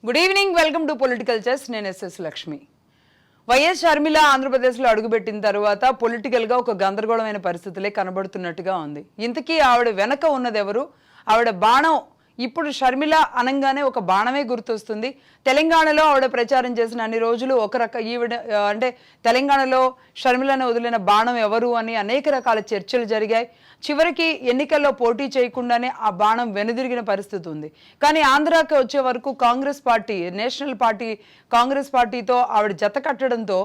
Good evening, welcome to political chess. నేను SS Lakshmi. YS Sharmila ఆంధ్రప్రదేశ్లో అడుగుపెట్టిన తర్వాత పొలిటికల్గా ఒక గందరగోళమైన పరిస్థితులే కనబడుతున్నట్టుగా ఉంది. ఇంతకీ ఆవిడ వెనక ఉన్నది ఎవరు? ఆవిడ బాణం ఇప్పుడు షర్మిల అనంగానే ఒక బాణమే గుర్తొస్తుంది. తెలంగాణలో ఆవిడ ప్రచారం చేసిన అన్ని రోజులు ఈవిడ అంటే తెలంగాణలో షర్మిలను వదిలిన బాణం ఎవరు అని అనేక రకాల చర్చలు జరిగాయి. చివరికి ఎన్నికల్లో పోటీ చేయకుండానే ఆ బాణం వెనుదిరిగిన పరిస్థితి ఉంది. కానీ ఆంధ్రాకి వచ్చే వరకు Congress party, national party Congress పార్టీతో ఆవిడ జత కట్టడంతో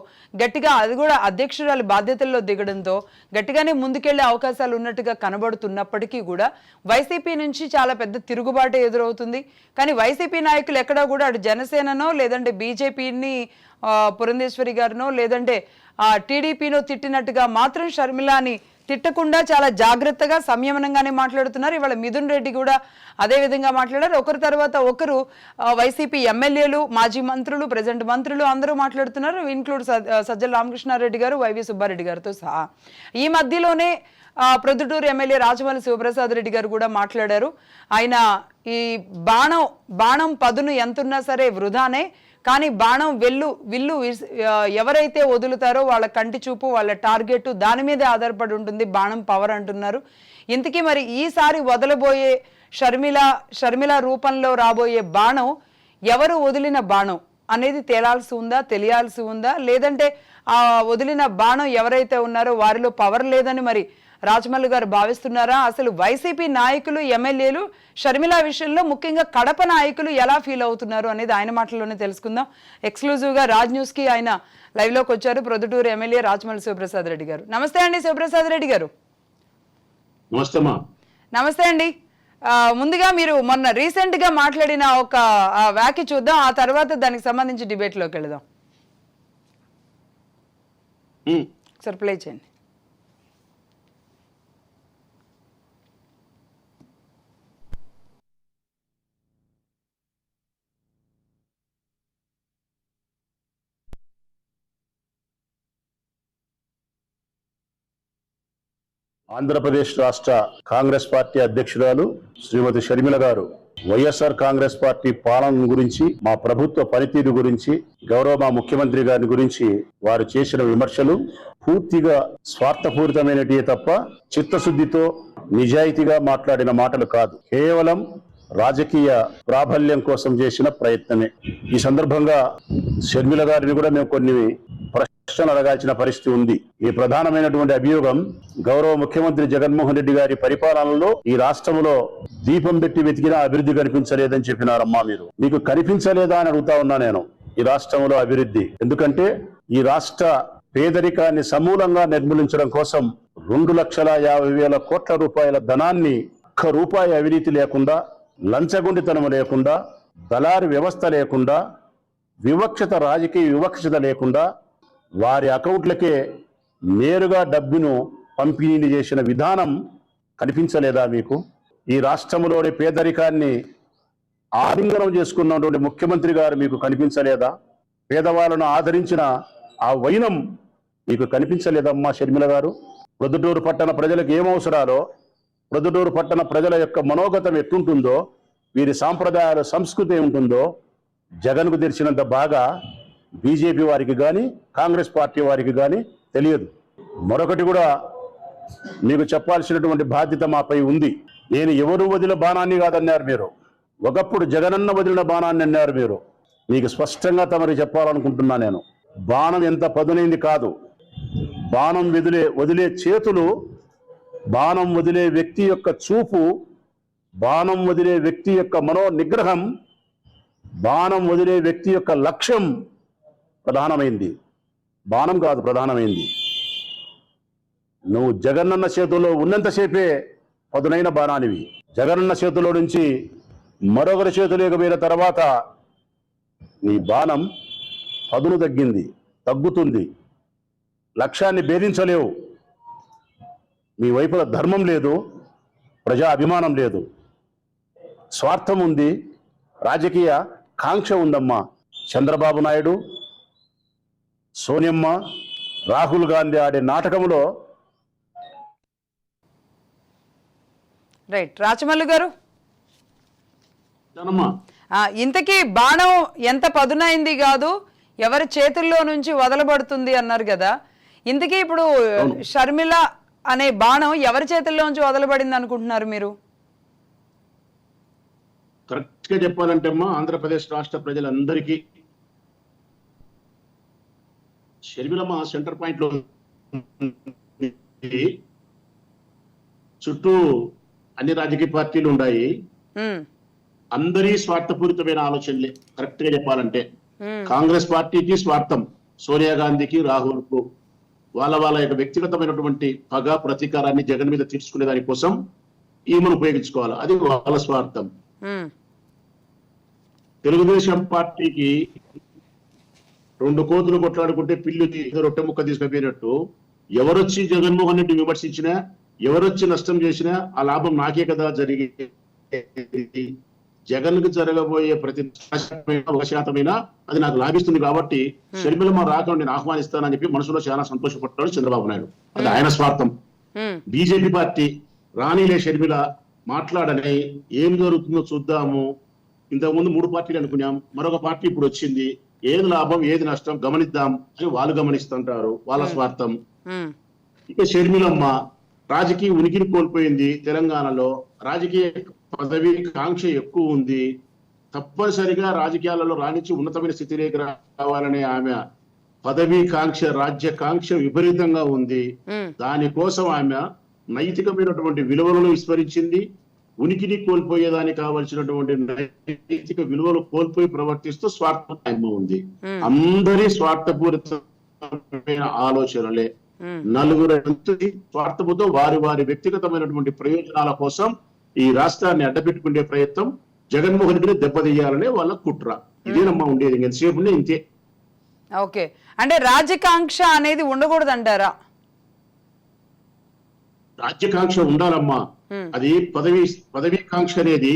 గట్టిగా, అది కూడా అధ్యక్షురాలి బాధ్యతల్లో దిగడంతో గట్టిగానే ముందుకెళ్లే అవకాశాలు ఉన్నట్టుగా కనబడుతున్నప్పటికీ కూడా వైసీపీ నుంచి చాలా పెద్ద తిరుగుబాటు ఎదురవుతుంది. కానీ వైసీపీ నాయకులు ఎక్కడా కూడా అటు జనసేననో లేదంటే బీజేపీని పురంధేశ్వరి గారినో లేదంటే టీడీపీనో తిట్టినట్టుగా మాత్రం షర్మిలాని తిట్టకుండా చాలా జాగ్రత్తగా సంయమనంగానే మాట్లాడుతున్నారు. ఇవాళ మిథున్ రెడ్డి కూడా అదే విధంగా మాట్లాడారు. ఒకరి తర్వాత ఒకరు వైసీపీ ఎమ్మెల్యేలు, మాజీ మంత్రులు, ప్రజెంట్ మంత్రులు అందరూ మాట్లాడుతున్నారు. ఇన్క్లూడ్ సజ్జల రామకృష్ణారెడ్డి గారు, వైవి సుబ్బారెడ్డి గారితో సహా. ఈ మధ్యలోనే ప్రొద్దుటూరు ఎమ్మెల్యే రాజమౌళి శివప్రసాద్ రెడ్డి గారు కూడా మాట్లాడారు. ఆయన ఈ బాణం పదును ఎంతున్నా సరే వృధానే, కానీ బాణం విల్లు ఎవరైతే వదులుతారో వాళ్ళ కంటి చూపు, వాళ్ళ టార్గెట్ దాని మీదే ఆధారపడి ఉంటుంది బాణం పవర్ అంటున్నారు. ఇంతకీ మరి ఈసారి వదలబోయే షర్మిల రూపంలో రాబోయే బాణం ఎవరు వదిలిన బాణం అనేది తెలియాల్సి ఉందా? లేదంటే ఆ వదిలిన బాణం ఎవరైతే ఉన్నారో వారిలో పవర్ లేదని మరి రాజమౌళి గారు భావిస్తున్నారా? అసలు వైసీపీ నాయకులు, ఎమ్మెల్యేలు షర్మిల విషయంలో ముఖ్యంగా కడప నాయకులు ఎలా ఫీల్ అవుతున్నారు అనేది ఆయన మాటల్లోనే తెలుసుకుందాం. ఎక్స్క్లూజివ్గా రాజ్ న్యూస్కి ఆయన లైవ్లోకి వచ్చారు ప్రొద్దుటూరు ఎమ్మెల్యే రాజమౌళి శివప్రసాద్ రెడ్డి గారు. నమస్తే అండి శివప్రసాద్ రెడ్డి గారు. నమస్తే అండి. ముందుగా మీరు మొన్న రీసెంట్గా మాట్లాడిన ఒక వ్యాఖ్య చూద్దాం, ఆ తర్వాత దానికి సంబంధించి డిబేట్లోకి వెళదాం. సార్ ప్లే చేయండి. ఆంధ్రప్రదేశ్ రాష్ట్ర కాంగ్రెస్ పార్టీ అధ్యక్షురాలు శ్రీమతి షర్మిల గారు వైఎస్ఆర్ కాంగ్రెస్ పార్టీ పాలన గురించి, మా ప్రభుత్వ పనితీరు గురించి, మా ముఖ్యమంత్రి గారి గురించి వారు చేసిన విమర్శలు పూర్తిగా స్వార్థపూరితమైనటివే తప్ప చిత్తశుద్ధితో నిజాయితీగా మాట్లాడిన మాటలు కాదు. కేవలం రాజకీయ ప్రాబల్యం కోసం చేసిన ప్రయత్నమే. ఈ సందర్భంగా షర్మిల గారిని కూడా మేము కొన్ని ప్రశ్నలు అడగాల్సిన పరిస్థితి ఉంది. ఈ ప్రధానమైనటువంటి అభియోగం గౌరవ ముఖ్యమంత్రి జగన్మోహన్ రెడ్డి గారి పరిపాలనలో ఈ రాష్ట్రంలో దీపం పెట్టి వెతికినా అభివృద్ధి కనిపించలేదని చెప్పినారమ్మా. మీకు కనిపించలేదా అని అడుగుతా ఉన్నా నేను. ఈ రాష్ట్రంలో అభివృద్ధి ఎందుకంటే ఈ రాష్ట్ర పేదరికాన్ని సమూలంగా నిర్మూలించడం కోసం 2,50,000 కోట్ల రూపాయల ధనాన్ని ఒక్క రూపాయి అవినీతి లేకుండా, లంచగొండితనం లేకుండా, దళారి వ్యవస్థ లేకుండా, రాజకీయ వివక్షత లేకుండా వారి అకౌంట్లకే నేరుగా డబ్బును పంపిణీ చేసిన విధానం కనిపించలేదా మీకు? ఈ రాష్ట్రంలోని పేదరికాన్ని ఆలింగనం చేసుకున్నటువంటి ముఖ్యమంత్రి గారు మీకు కనిపించలేదా? పేదవాళ్ళను ఆదరించిన ఆ వైనం మీకు కనిపించలేదమ్మా షర్మిల గారు? ప్రొద్దుటూరు పట్టణ ప్రజలకు ఏమవసరాలో, ప్రొద్దుటూరు పట్టణ ప్రజల యొక్క మనోగతం ఎట్టుంటుందో, వీరి సాంప్రదాయాల సంస్కృతి ఏముంటుందో జగన్కు తెలిసినంత బాగా బీజేపీ వారికి కానీ కాంగ్రెస్ పార్టీ వారికి కానీ తెలియదు. మరొకటి కూడా మీకు చెప్పాల్సినటువంటి బాధ్యత మాపై ఉంది. నేను ఎవరు వదిలిన బాణాన్ని కాదన్నారు మీరు. ఒకప్పుడు జగనన్న వదిలిన బాణాన్ని అన్నారు మీరు. మీకు స్పష్టంగా తమరికి చెప్పాలనుకుంటున్నా నేను. బాణం ఎంత పదునైంది కాదు, బాణం వదిలే చేతులు, బాణం వదిలే వ్యక్తి యొక్క చూపు, బాణం వదిలే వ్యక్తి యొక్క మనో నిగ్రహం, బాణం వదిలే వ్యక్తి యొక్క లక్ష్యం ప్రధానమైంది. బాణం కాదు ప్రధానమైంది. నువ్వు జగనన్న చేతుల్లో ఉన్నంతసేపే పదునైన బాణానివి. జగనన్న చేతిలో నుంచి మరొకరి చేతులోకి పోయిన తర్వాత నీ బాణం పదును తగ్గుతుంది. లక్ష్యాన్ని భేదించలేవు. మీ వైపుల ధర్మం లేదు, ప్రజా అభిమానం లేదు, స్వార్థం ఉంది, రాజకీయ కాంక్ష ఉందమ్మా. చంద్రబాబు నాయుడు, సోనియమ్మ, రాహుల్ గాంధీ ఆడే నాటకంలో. రైట్ రాజమౌళి గారు, ఇంతకీ బాణం ఎంత పదునైంది కాదు, ఎవరి చేతుల్లో నుంచి వదలబడుతుంది అన్నారు కదా. ఇంతకీ ఇప్పుడు షర్మిల అనే బాణం ఎవరి చేతుల్లో నుంచి వదలబడింది అనుకుంటున్నారు మీరు? కరెక్ట్ గా చెప్పాలంటే అమ్మా, ఆంధ్రప్రదేశ్ రాష్ట్ర ప్రజలందరికీ షర్మిలమ్మ సెంటర్ పాయింట్ లో చుట్టూ అన్ని రాజకీయ పార్టీలు ఉన్నాయి. అందరి స్వార్థపూరితమైన ఆలోచనలే. కరెక్ట్ గా చెప్పాలంటే కాంగ్రెస్ పార్టీకి స్వార్థం, సోనియా గాంధీకి, రాహుల్ కు వాళ్ళ యొక్క వ్యక్తిగతమైనటువంటి పగ ప్రతీకారాన్ని జగన్ మీద తీర్చుకునే దానికోసం ఈమెను ఉపయోగించుకోవాలి. అది వాళ్ళ స్వార్థం. తెలుగుదేశం పార్టీకి 2 కోతులు కొట్లాడుకుంటే పిల్లి రొట్టె ముక్క తీసుకుపోయినట్టు ఎవరొచ్చి జగన్మోహన్ రెడ్డి విమర్శించినా, ఎవరొచ్చి నష్టం చేసినా ఆ లాభం నాకే కదా జరిగేది. జగన్ కు జరగబోయే ప్రతి 1% అది నాకు లాభిస్తుంది కాబట్టి షర్మిలమ్మ రాక నేను ఆహ్వానిస్తానని చెప్పి మనసులో చాలా సంతోషపడ్డాడు చంద్రబాబు నాయుడు. అది ఆయన స్వార్థం. బీజేపీ పార్టీ రాణిలే షర్మిల మాట్లాడని, ఏం జరుగుతుందో చూద్దాము, ఇంతకుముందు 3 పార్టీలు అనుకున్నాం, మరొక పార్టీ ఇప్పుడు వచ్చింది, ఏది లాభం ఏది నష్టం గమనిద్దాం అని వాళ్ళు గమనిస్తుంటారు. వాళ్ళ స్వార్థం. ఇక షర్మిలమ్మ రాజకీయ ఉనికిని కోల్పోయింది. తెలంగాణలో రాజకీయ పదవి కాంక్ష ఎక్కువ ఉంది. తప్పనిసరిగా రాజకీయాలలో రాణించి ఉన్నతమైన స్థితిలోకి రావాలనే ఆమె పదవీ కాంక్ష, రాజ్య కాంక్ష విపరీతంగా ఉంది. దానికోసం ఆమె నైతికమైనటువంటి విలువలను విస్మరించింది. ఉనికిని కోల్పోయేదానికి కావలసినటువంటి నైతిక విలువలు కోల్పోయి ప్రవర్తిస్తూ స్వార్థం ఉంది. అందరి స్వార్థపూరితమైన ఆలోచనలే. నలుగురు స్వార్థముతో వారి వ్యక్తిగతమైనటువంటి ప్రయోజనాల కోసం ఈ రాష్ట్రాన్ని అడ్డపెట్టుకునే ప్రయత్నం, జగన్మోహన్ రెడ్డిని దెబ్బతీయాలనే వాళ్ళ కుట్ర. ఇదేనమ్మా ఉండేది. ఎంతసేపు ఇంతే. ఓకే, అంటే రాజకాంక్ష అనేది ఉండకూడదు అంటారా? రాజ్యకాంక్ష ఉండాలమ్మా. అది పదవీ కాంక్ష అనేది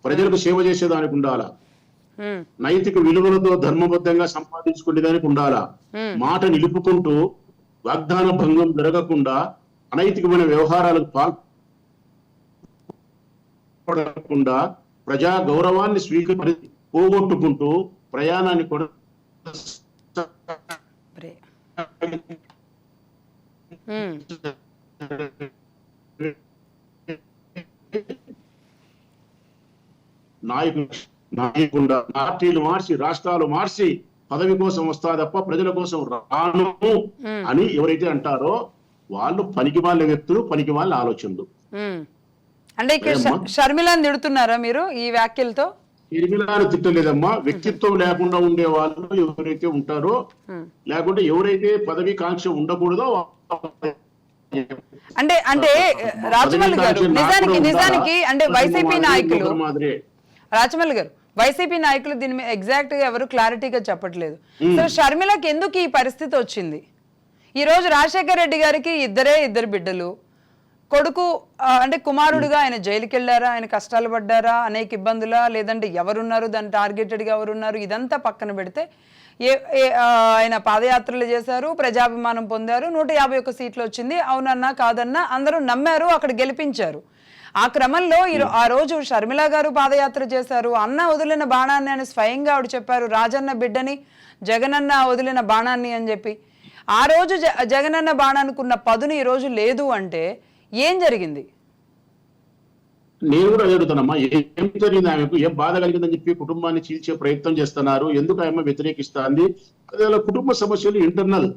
ప్రజలకు సేవ చేసేదానికి ఉండాలా, నైతిక విలువలతో ధర్మబద్ధంగా సంపాదించుకునేదానికి ఉండాలా, మాట నిలుపుకుంటూ వాగ్దాన భంగం జరగకుండా అనైతికమైన వ్యవహారాలకు పాల్పడకుండా ప్రజా గౌరవాన్ని పోగొట్టుకుంటూ ప్రయాణాన్ని కూడా నాయకుండా పార్టీలు మార్చి రాష్ట్రాలు మార్చి పదవి కోసం వస్తా తప్ప ప్రజల కోసం రాను అని ఎవరైతే అంటారో వాళ్ళు పనికి వాళ్ళ వ్యక్తులు, పనికి వాళ్ళ ఆలోచనలు. అంటే షర్మిలాని తిడుతున్నారా మీరు ఈ వ్యాఖ్యలతో? షర్మిలాని తిట్టలేదమ్మా. వ్యక్తిత్వం లేకుండా ఉండే వాళ్ళు ఎవరైతే ఉంటారో, లేకుంటే ఎవరైతే పదవి కాంక్ష ఉండకూడదో అంటే రాజమౌళి గారు నిజానికి అంటే వైసీపీ నాయకులు, రాజమౌళి గారు వైసీపీ నాయకులు దీని మీద ఎగ్జాక్ట్ గా ఎవరు క్లారిటీగా చెప్పట్లేదు. సో షర్మిలకి ఎందుకు ఈ పరిస్థితి వచ్చింది? ఈ రోజు రాజశేఖర రెడ్డి గారికి ఇద్దరు బిడ్డలు, కొడుకు అంటే కుమారుడుగా ఆయన జైలుకి వెళ్ళారా, ఆయన కష్టాలు పడ్డారా, అనేక ఇబ్బందులా, లేదంటే ఎవరున్నారు దాన్ని టార్గెటెడ్ గా ఎవరున్నారు, ఇదంతా పక్కన పెడితే ఆయన పాదయాత్రలు చేశారు, ప్రజాభిమానం పొందారు, 151 సీట్లు వచ్చింది. అవునన్నా కాదన్నా అందరూ నమ్మారు, అక్కడ గెలిపించారు. ఆ క్రమంలో ఆ రోజు షర్మిల గారు పాదయాత్ర చేశారు. అన్న వదిలిన బాణాన్ని అని స్వయంగా ఆవిడ చెప్పారు, రాజన్న బిడ్డని జగనన్న వదిలిన బాణాన్ని అని చెప్పి. ఆ రోజు జగనన్న బాణానికి ఉన్న పదును ఈ రోజు లేదు అంటే ఏం జరిగింది? నేను కూడా అడుగుతానమ్మా, ఏం జరిగింది, ఆమెకు ఏం బాధ కలిగిందని చెప్పి కుటుంబాన్ని చీల్చే ప్రయత్నం చేస్తున్నారు, ఎందుకు ఆమె వ్యతిరేకిస్తుంది? అదే కుటుంబ సమస్యలు ఇంటర్నల్,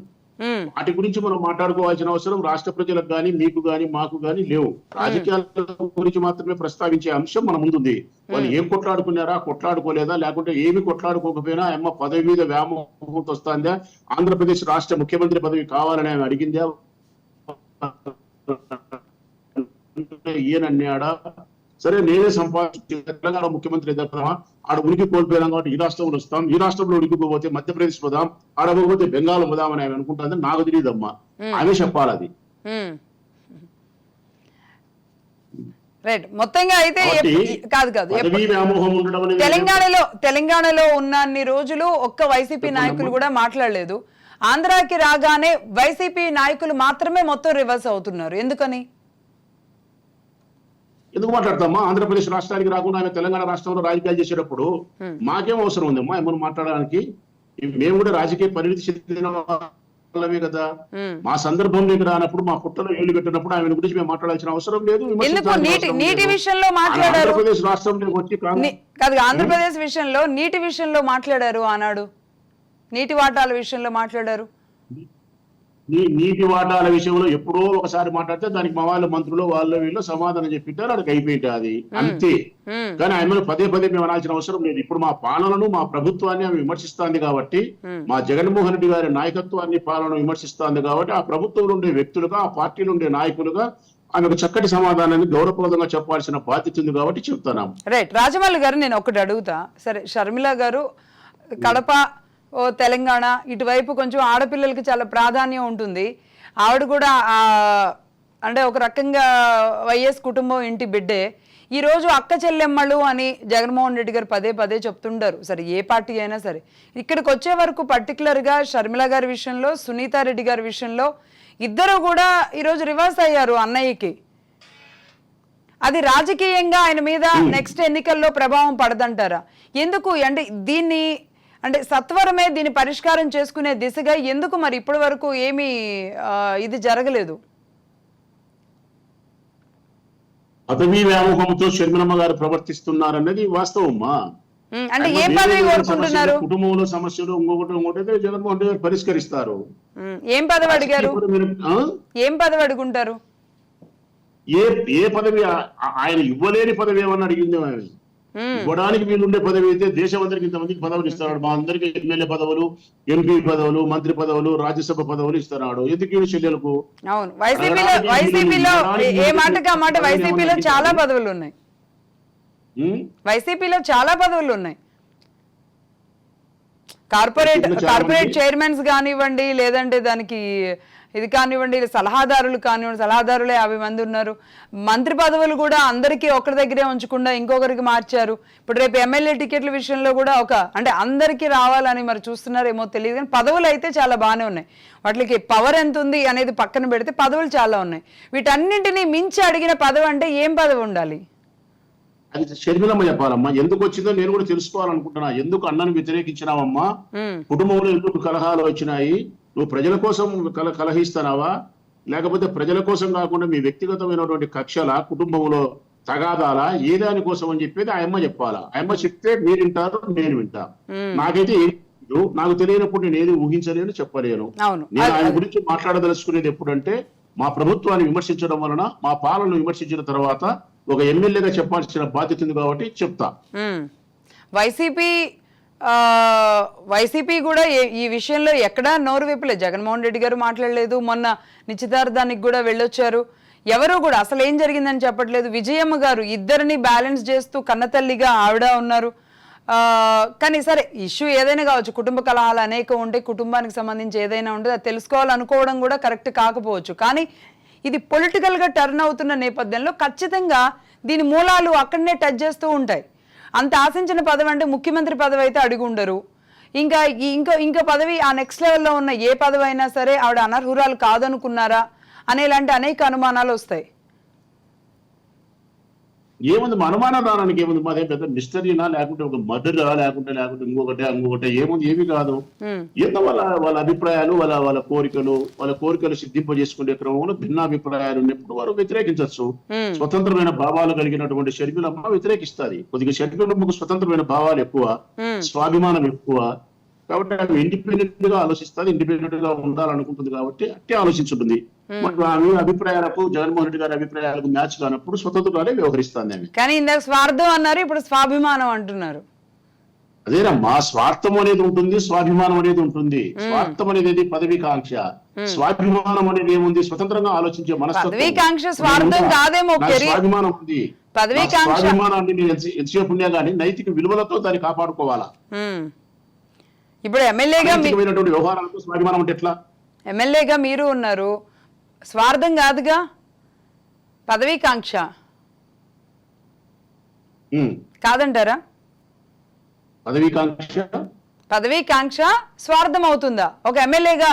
వాటి గురించి మనం మాట్లాడుకోవాల్సిన అవసరం రాష్ట్ర ప్రజలకు గాని, మీకు గాని, మాకు గాని లేవు. రాజకీయాల గురించి మాత్రమే ప్రస్తావించే అంశం మన ముందుంది. వాళ్ళు ఏం కొట్లాడుకున్నారా, కొట్లాడుకోలేదా, లేకుంటే ఏమి కొట్లాడుకోకపోయినా అమ్మ పదవి మీద వ్యామోహంతో వస్తుందా, ఆంధ్రప్రదేశ్ రాష్ట్ర ముఖ్యమంత్రి పదవి కావాలని ఆమె అడిగిందా, ఈయనన్నాడా? సరే నేనే సంపాదించి తెలంగాణ ముఖ్యమంత్రి ఎదుర్కొన్నామా, ఆడ ఉనికి కోల్పోయాం కాబట్టి ఈ రాష్ట్రంలో వస్తాం, ఈ రాష్ట్రంలో ఉనికిపోతే మధ్యప్రదేశ్ పోదాం, ఆడపోతే బెంగాల్ పోదామని ఆమె అనుకుంటుంది. నాకు తెలియదమ్మా, ఆమె చెప్పాలి అది. రైట్, మొత్తంగా అయితే కాదు తెలంగాణలో ఉన్నన్ని రోజులు ఒక్క వైసీపీ నాయకులు కూడా మాట్లాడలేదు. ఆంధ్రాకి రాగానే వైసీపీ నాయకులు మాత్రమే మొత్తం రివర్స్ అవుతున్నారు. ఎందుకని? ఎందుకు మాట్లాడతామా? ఆంధ్రప్రదేశ్ రాష్ట్రానికి రాకుండా ఆమె తెలంగాణ రాష్ట్రంలో రాజకీయాలు చేసేటప్పుడు మాకేం అవసరం ఉందమ్మా ఏమన్నా మాట్లాడడానికి? మేము కూడా రాజకీయ పరిణితి చెందిన వాళ్ళమే కదా. మా సందర్భంలో ఇక్కడ రానప్పుడు, మా పుట్టలో ఏళ్ళు పెట్టినప్పుడు ఆమె గురించి మేము మాట్లాడాల్సిన అవసరం లేదు. ఎందుకు నీటి విషయంలో మాట్లాడారు? ఆంధ్రప్రదేశ్ రాష్ట్రంలోకి వచ్చి కాదు, ఆంధ్రప్రదేశ్ విషయంలో నీటి విషయంలో మాట్లాడారు ఆనాడు, నీటి వాటాల విషయంలో మాట్లాడారు. నీటి వాటాల విషయంలో ఎప్పుడో ఒకసారి మాట్లాడితే దానికి మా వాళ్ళ మంత్రులు వాళ్ళు వీళ్ళు సమాధానం చెప్పింటారు, అక్కడికి అయిపోయింది అది అంతే. కానీ ఆమెను పదే పదే మేము అనాల్సిన అవసరం లేదు. ఇప్పుడు మా పాలనను, మా ప్రభుత్వాన్ని ఆమె విమర్శిస్తోంది కాబట్టి, మా జగన్మోహన్ రెడ్డి గారి నాయకత్వాన్ని, పాలన విమర్శిస్తోంది కాబట్టి, ఆ ప్రభుత్వంలో ఉండే వ్యక్తులుగా, ఆ పార్టీలో ఉండే నాయకులుగా ఆమెకు చక్కటి సమాధానాన్ని గౌరవప్రదంగా చెప్పాల్సిన బాధ్యత ఉంది కాబట్టి చెప్తున్నాం. రైట్. రాజమౌళి గారు, నేను ఒకటి అడుగుతా. సరే, షర్మిల గారు కడప, తెలంగాణ ఇటువైపు కొంచెం ఆడపిల్లలకి చాలా ప్రాధాన్యం ఉంటుంది. ఆవిడ కూడా అంటే ఒక రకంగా వైఎస్ కుటుంబం ఇంటి బిడ్డే. ఈరోజు అక్క చెల్లెమ్మలు అని జగన్మోహన్ రెడ్డి గారు పదే పదే చెప్తుంటారు. సరే, ఏ పార్టీ అయినా సరే. ఇక్కడికి వచ్చే వరకు పర్టికులర్గా షర్మిల గారి విషయంలో, సునీతారెడ్డి గారి విషయంలో ఇద్దరు కూడా ఈరోజు రివర్స్ అయ్యారు అన్నయ్యకి. అది రాజకీయంగా ఆయన మీద నెక్స్ట్ ఎన్నికల్లో ప్రభావం పడదంటారా? ఎందుకు అంటే దీన్ని అంటే సత్వరమే దీన్ని పరిష్కారం చేసుకునే దిశగా ఎందుకు మరి ఇప్పటి వరకు ఏమీ ఇది జరగలేదు? పదవీ వ్యామోహంతో షర్మిలమ్మ గారు ప్రవర్తిస్తున్నారన్నది వాస్తవమ్మా. అంటే ఏం పదవి కోరుకుంటున్నారు? కుటుంబంలో సమస్యలు ఇంకొకటి జగన్మోహన్ రెడ్డి గారు పరిష్కరిస్తారు. ఏం పదవి అడిగారు? ఏం పదవి అడుగుంటారు? ఏ పదవి ఆయన ఇవ్వలేని పదవి ఏమన్నా అడిగింది? ఇవ్వడానికి వీలుండే పదవి అయితే దేశం అందరికి ఇంతమందికి పదవులు ఇస్తున్నాడు. మా అందరికి ఎమ్మెల్యే పదవులు, ఎంపీ పదవులు, మంత్రి పదవులు, రాజ్యసభ పదవులు ఇస్తున్నాడు. ఎందుకు ఈ చెల్లెలకు? అవును, వైసీపీలో ఏ మాటగా మాట వైసీపీలో చాలా పదవులు ఉన్నాయి. వైసీపీలో చాలా పదవులు ఉన్నాయి. కార్పొరేట్ చైర్మన్స్ కానివ్వండి, లేదంటే దానికి ఇది కానివ్వండి, సలహాదారులు కానివ్వండి, సలహాదారులే 50 మంది ఉన్నారు. మంత్రి పదవులు కూడా అందరికీ ఒకరి దగ్గరే ఉంచకుండా ఇంకొకరికి మార్చారు. ఇప్పుడు రేపు ఎమ్మెల్యే టికెట్ల విషయంలో కూడా అంటే అందరికీ రావాలని మరి చూస్తున్నారేమో తెలియదు, కానీ పదవులు అయితే చాలా బాగానే ఉన్నాయి. వాటికి పవర్ ఎంత ఉంది అనేది పక్కన పెడితే పదవులు చాలా ఉన్నాయి. వీటన్నింటినీ మించి అడిగిన పదవి అంటే ఏం పదవి ఉండాలి? అది షర్మిలమ్మ చెప్పాలమ్మా. ఎందుకు వచ్చిందో నేను కూడా తెలుసుకోవాలనుకుంటున్నా. ఎందుకు అన్నను వ్యతిరేకించినావమ్మా? కుటుంబంలో ఎందుకు కలహాలు వచ్చినాయి? నువ్వు ప్రజల కోసం కలహిస్తున్నావా, లేకపోతే ప్రజల కోసం కాకుండా మీ వ్యక్తిగతమైనటువంటి కక్షల, కుటుంబంలో తగాదాలా, ఏ దాని కోసం అని చెప్పేది ఆ అమ్మ చెప్పాలా. ఆ అమ్మ చెప్తే మీరు వింటారు, నేను వింటా. నాకైతే నాకు తెలియనప్పుడు నేను ఏది ఊహించలేను, చెప్పలేను. నేను ఆయన గురించి మాట్లాడదలుచుకునేది ఎప్పుడంటే, మా ప్రభుత్వాన్ని విమర్శించడం వలన, మా పాలనను విమర్శించిన తర్వాత ఒక ఎమ్మెల్యేగా చెప్పాల్సిన బాధ్యత ఉంది కాబట్టి చెప్తా. వైసీపీ కూడా ఈ విషయంలో ఎక్కడా నోరు విప్పలేదు. జగన్మోహన్ రెడ్డి గారు మాట్లాడలేదు. మొన్న నిశ్చితార్థానికి కూడా వెళ్ళొచ్చారు. ఎవరు కూడా అసలు ఏం జరిగిందని చెప్పట్లేదు. విజయమ్మ గారు ఇద్దరిని బ్యాలెన్స్ చేస్తూ కన్నతల్లిగా ఆవిడ ఉన్నారు. కానీ సరే, ఇష్యూ ఏదైనా కావచ్చు, కుటుంబ కలహాలు అనేక ఉంటాయి, కుటుంబానికి సంబంధించి ఏదైనా ఉంటుంది, అది తెలుసుకోవాలనుకోవడం కూడా కరెక్ట్ కాకపోవచ్చు. కానీ ఇది పొలిటికల్గా టర్న్ అవుతున్న నేపథ్యంలో ఖచ్చితంగా దీని మూలాలు అక్కడనే టచ్ చేస్తూ ఉంటాయి. అంత ఆశించిన పదవి అంటే ముఖ్యమంత్రి పదవి అయితే అడిగి ఉండరు. ఇంకా పదవి ఆ నెక్స్ట్ లెవెల్లో ఉన్న ఏ పదవి అయినా సరే ఆవిడ అనర్హురాలు కాదనుకున్నారా అనేలాంటి అనేక అనుమానాలు వస్తాయి. ఏముంది అనుమానం రావడానికి? ఏముంది? మాదే పెద్ద మిస్టరీనా, లేకుంటే ఒక మర్డరా, లేకుంటే ఇంకొకటి ఏముంది? ఏమి కాదు. ఏదో వాళ్ళ అభిప్రాయాలు, వాళ్ళ కోరికలు సిద్ధింపజేసుకునే క్రమంలో భిన్నాభిప్రాయాలు ఉన్నప్పుడు వారు వ్యతిరేకించవచ్చు. స్వతంత్రమైన భావాలు కలిగినటువంటి షర్మిలమ్మ వ్యతిరేకిస్తుంది. కొద్దిగా షర్మిలమ్మకు స్వతంత్రమైన భావాలు ఎక్కువ, స్వాభిమానం ఎక్కువ కాబట్టి ఆమె ఇండిపెండెంట్ గా ఆలోచిస్తుంది, ఇండిపెండెంట్ గా ఉండాలనుకుంటుంది కాబట్టి అట్టే ఆలోచించుంటుంది. ఆమె అభిప్రాయాలకు, జగన్మోహన్ రెడ్డి గారి అభిప్రాయాలకు మ్యాచ్ కానప్పుడు స్వతంత్రంగానే వ్యవహరిస్తుంది ఆమె. కానీ ఇందాక స్వార్థం అన్నారు, ఇప్పుడు స్వాభిమానం అంటున్నారు. అదేనమ్మా, స్వార్థం అనేది ఉంటుంది, స్వాభిమానం అనేది ఉంటుంది. స్వార్థం అనేది పదవీకాంక్ష, స్వాభిమానం అనేది ఏముంది? స్వతంత్రంగా ఆలోచించే మనస్తత్వం. స్వాభిమానం ఉంది. స్వాభిమానాన్ని ఎంతసేపు ఉన్నా కానీ నైతిక విలువలతో దాన్ని కాపాడుకోవాలా. ఇప్పుడు ఎమ్మెల్యేగా మీరు ఉన్నారు, స్వార్థం కాదుగా, పదవీకాంక్ష కాదంటారా? పదవీకాంక్ష స్వార్థం అవుతుందా? ఒక ఎమ్మెల్యేగా,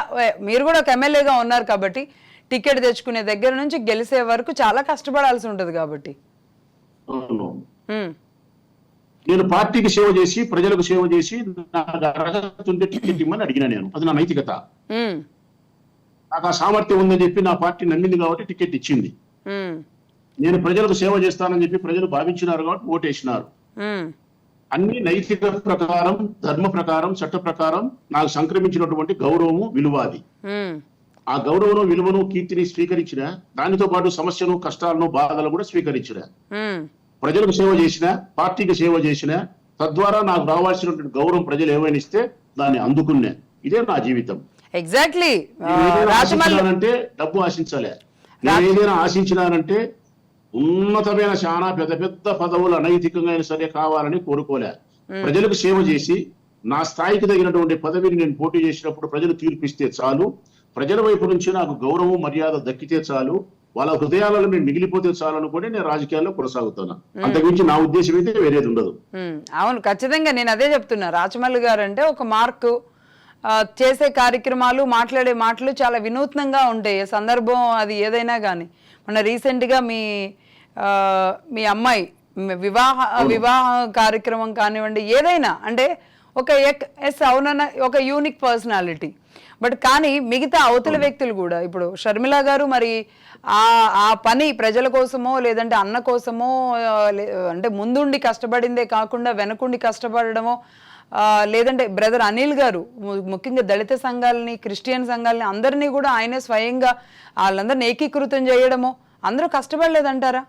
మీరు కూడా ఒక ఎమ్మెల్యేగా ఉన్నారు కాబట్టి టికెట్ తెచ్చుకునే దగ్గర నుంచి గెలిచే వరకు చాలా కష్టపడాల్సి ఉంటుంది కాబట్టి అవును. ఉమ్, నేను పార్టీకి సేవ చేసి ప్రజలకు సేవ చేసి నాకు అర్హత ఉంటే టికెట్ ఇమ్మని అడిగినా నేను. అది నా నైతికత. ఉమ్, నాకు ఆ సామర్థ్యం ఉందని చెప్పి నా పార్టీ నమ్మింది కాబట్టి టికెట్ ఇచ్చింది. ఉమ్, నేను ప్రజలకు సేవ చేస్తానని చెప్పి ప్రజలు భావించినారు కాబట్టి ఓటేసినారు. ఉమ్, అన్ని నైతిక ప్రకారం, ధర్మ ప్రకారం, చట్ట ప్రకారం నాకు సంక్రమించినటువంటి గౌరవము, విలువ అది. ఉమ్, ఆ గౌరవను, విలువను, కీర్తిని స్వీకరించిన, దానితో పాటు సమస్యను, కష్టాలను, బాధలు కూడా స్వీకరించిన, ఉమ్. ప్రజలకు సేవ చేసిన, పార్టీకి సేవ చేసిన, తద్వారా నాకు రావాల్సినటువంటి గౌరవం ప్రజలు ఏమైనా ఇస్తే దాన్ని అందుకున్నా. ఇదే నా జీవితం. ఎగ్జాక్ట్లీ. నేను ఏదైనా రాజమల్లి ఆశించినానంటే డబ్బు ఆశించాలి. నేను ఏదైనా ఆశించినానంటే ఉన్నతమైన చాలా పెద్ద పెద్ద పదవులు అనైతికంగా అయినా సరే కావాలని కోరుకోలే. ప్రజలకు సేవ చేసి నా స్థాయికి తగినటువంటి పదవిని నేను పోటీ చేసినప్పుడు ప్రజలు తీర్పిస్తే చాలు, ప్రజల వైపు నుంచి నాకు గౌరవం, మర్యాద దక్కితే చాలు, వాళ్ళ హృదయాలలో నేను మిగిలిపోతే చాలు అనుకుంటే నేను రాజకీయాల్లో కొనసాగుతున్నా. అంతకుమించి నా ఉద్దేశం అయితే వేరేది ఉండదు. అవును, ఖచ్చితంగా నేను అదే చెప్తున్నా. రాజమల్లి గారు అంటే ఒక మార్కు, చేసే కార్యక్రమాలు, మాట్లాడే మాటలు చాలా వినూత్నంగా ఉంటాయి. సందర్భం అది ఏదైనా కానీ. మొన్న రీసెంట్గా మీ అమ్మాయి వివాహ కార్యక్రమం కానివ్వండి, ఏదైనా అంటే ఒక అవునన్న ఒక యూనిక్ పర్సనాలిటీ. బట్ కానీ మిగతా అవతల వ్యక్తులు కూడా, ఇప్పుడు షర్మిల గారు మరి ఆ పని ప్రజల కోసమో లేదంటే అన్న కోసమో అంటే ముందుండి కష్టపడిందే కాకుండా వెనకుండి కష్టపడడమో, లేదంటే బ్రదర్ అనిల్ గారు ముఖ్యంగా దళిత సంఘాలని, క్రిస్టియన్ సంఘాలని అందరినీ కూడా ఆయనే స్వయంగా వాళ్ళందరినీ ఏకీకృతం చేయడమో, అందరూ కష్టపడలేదంటారా?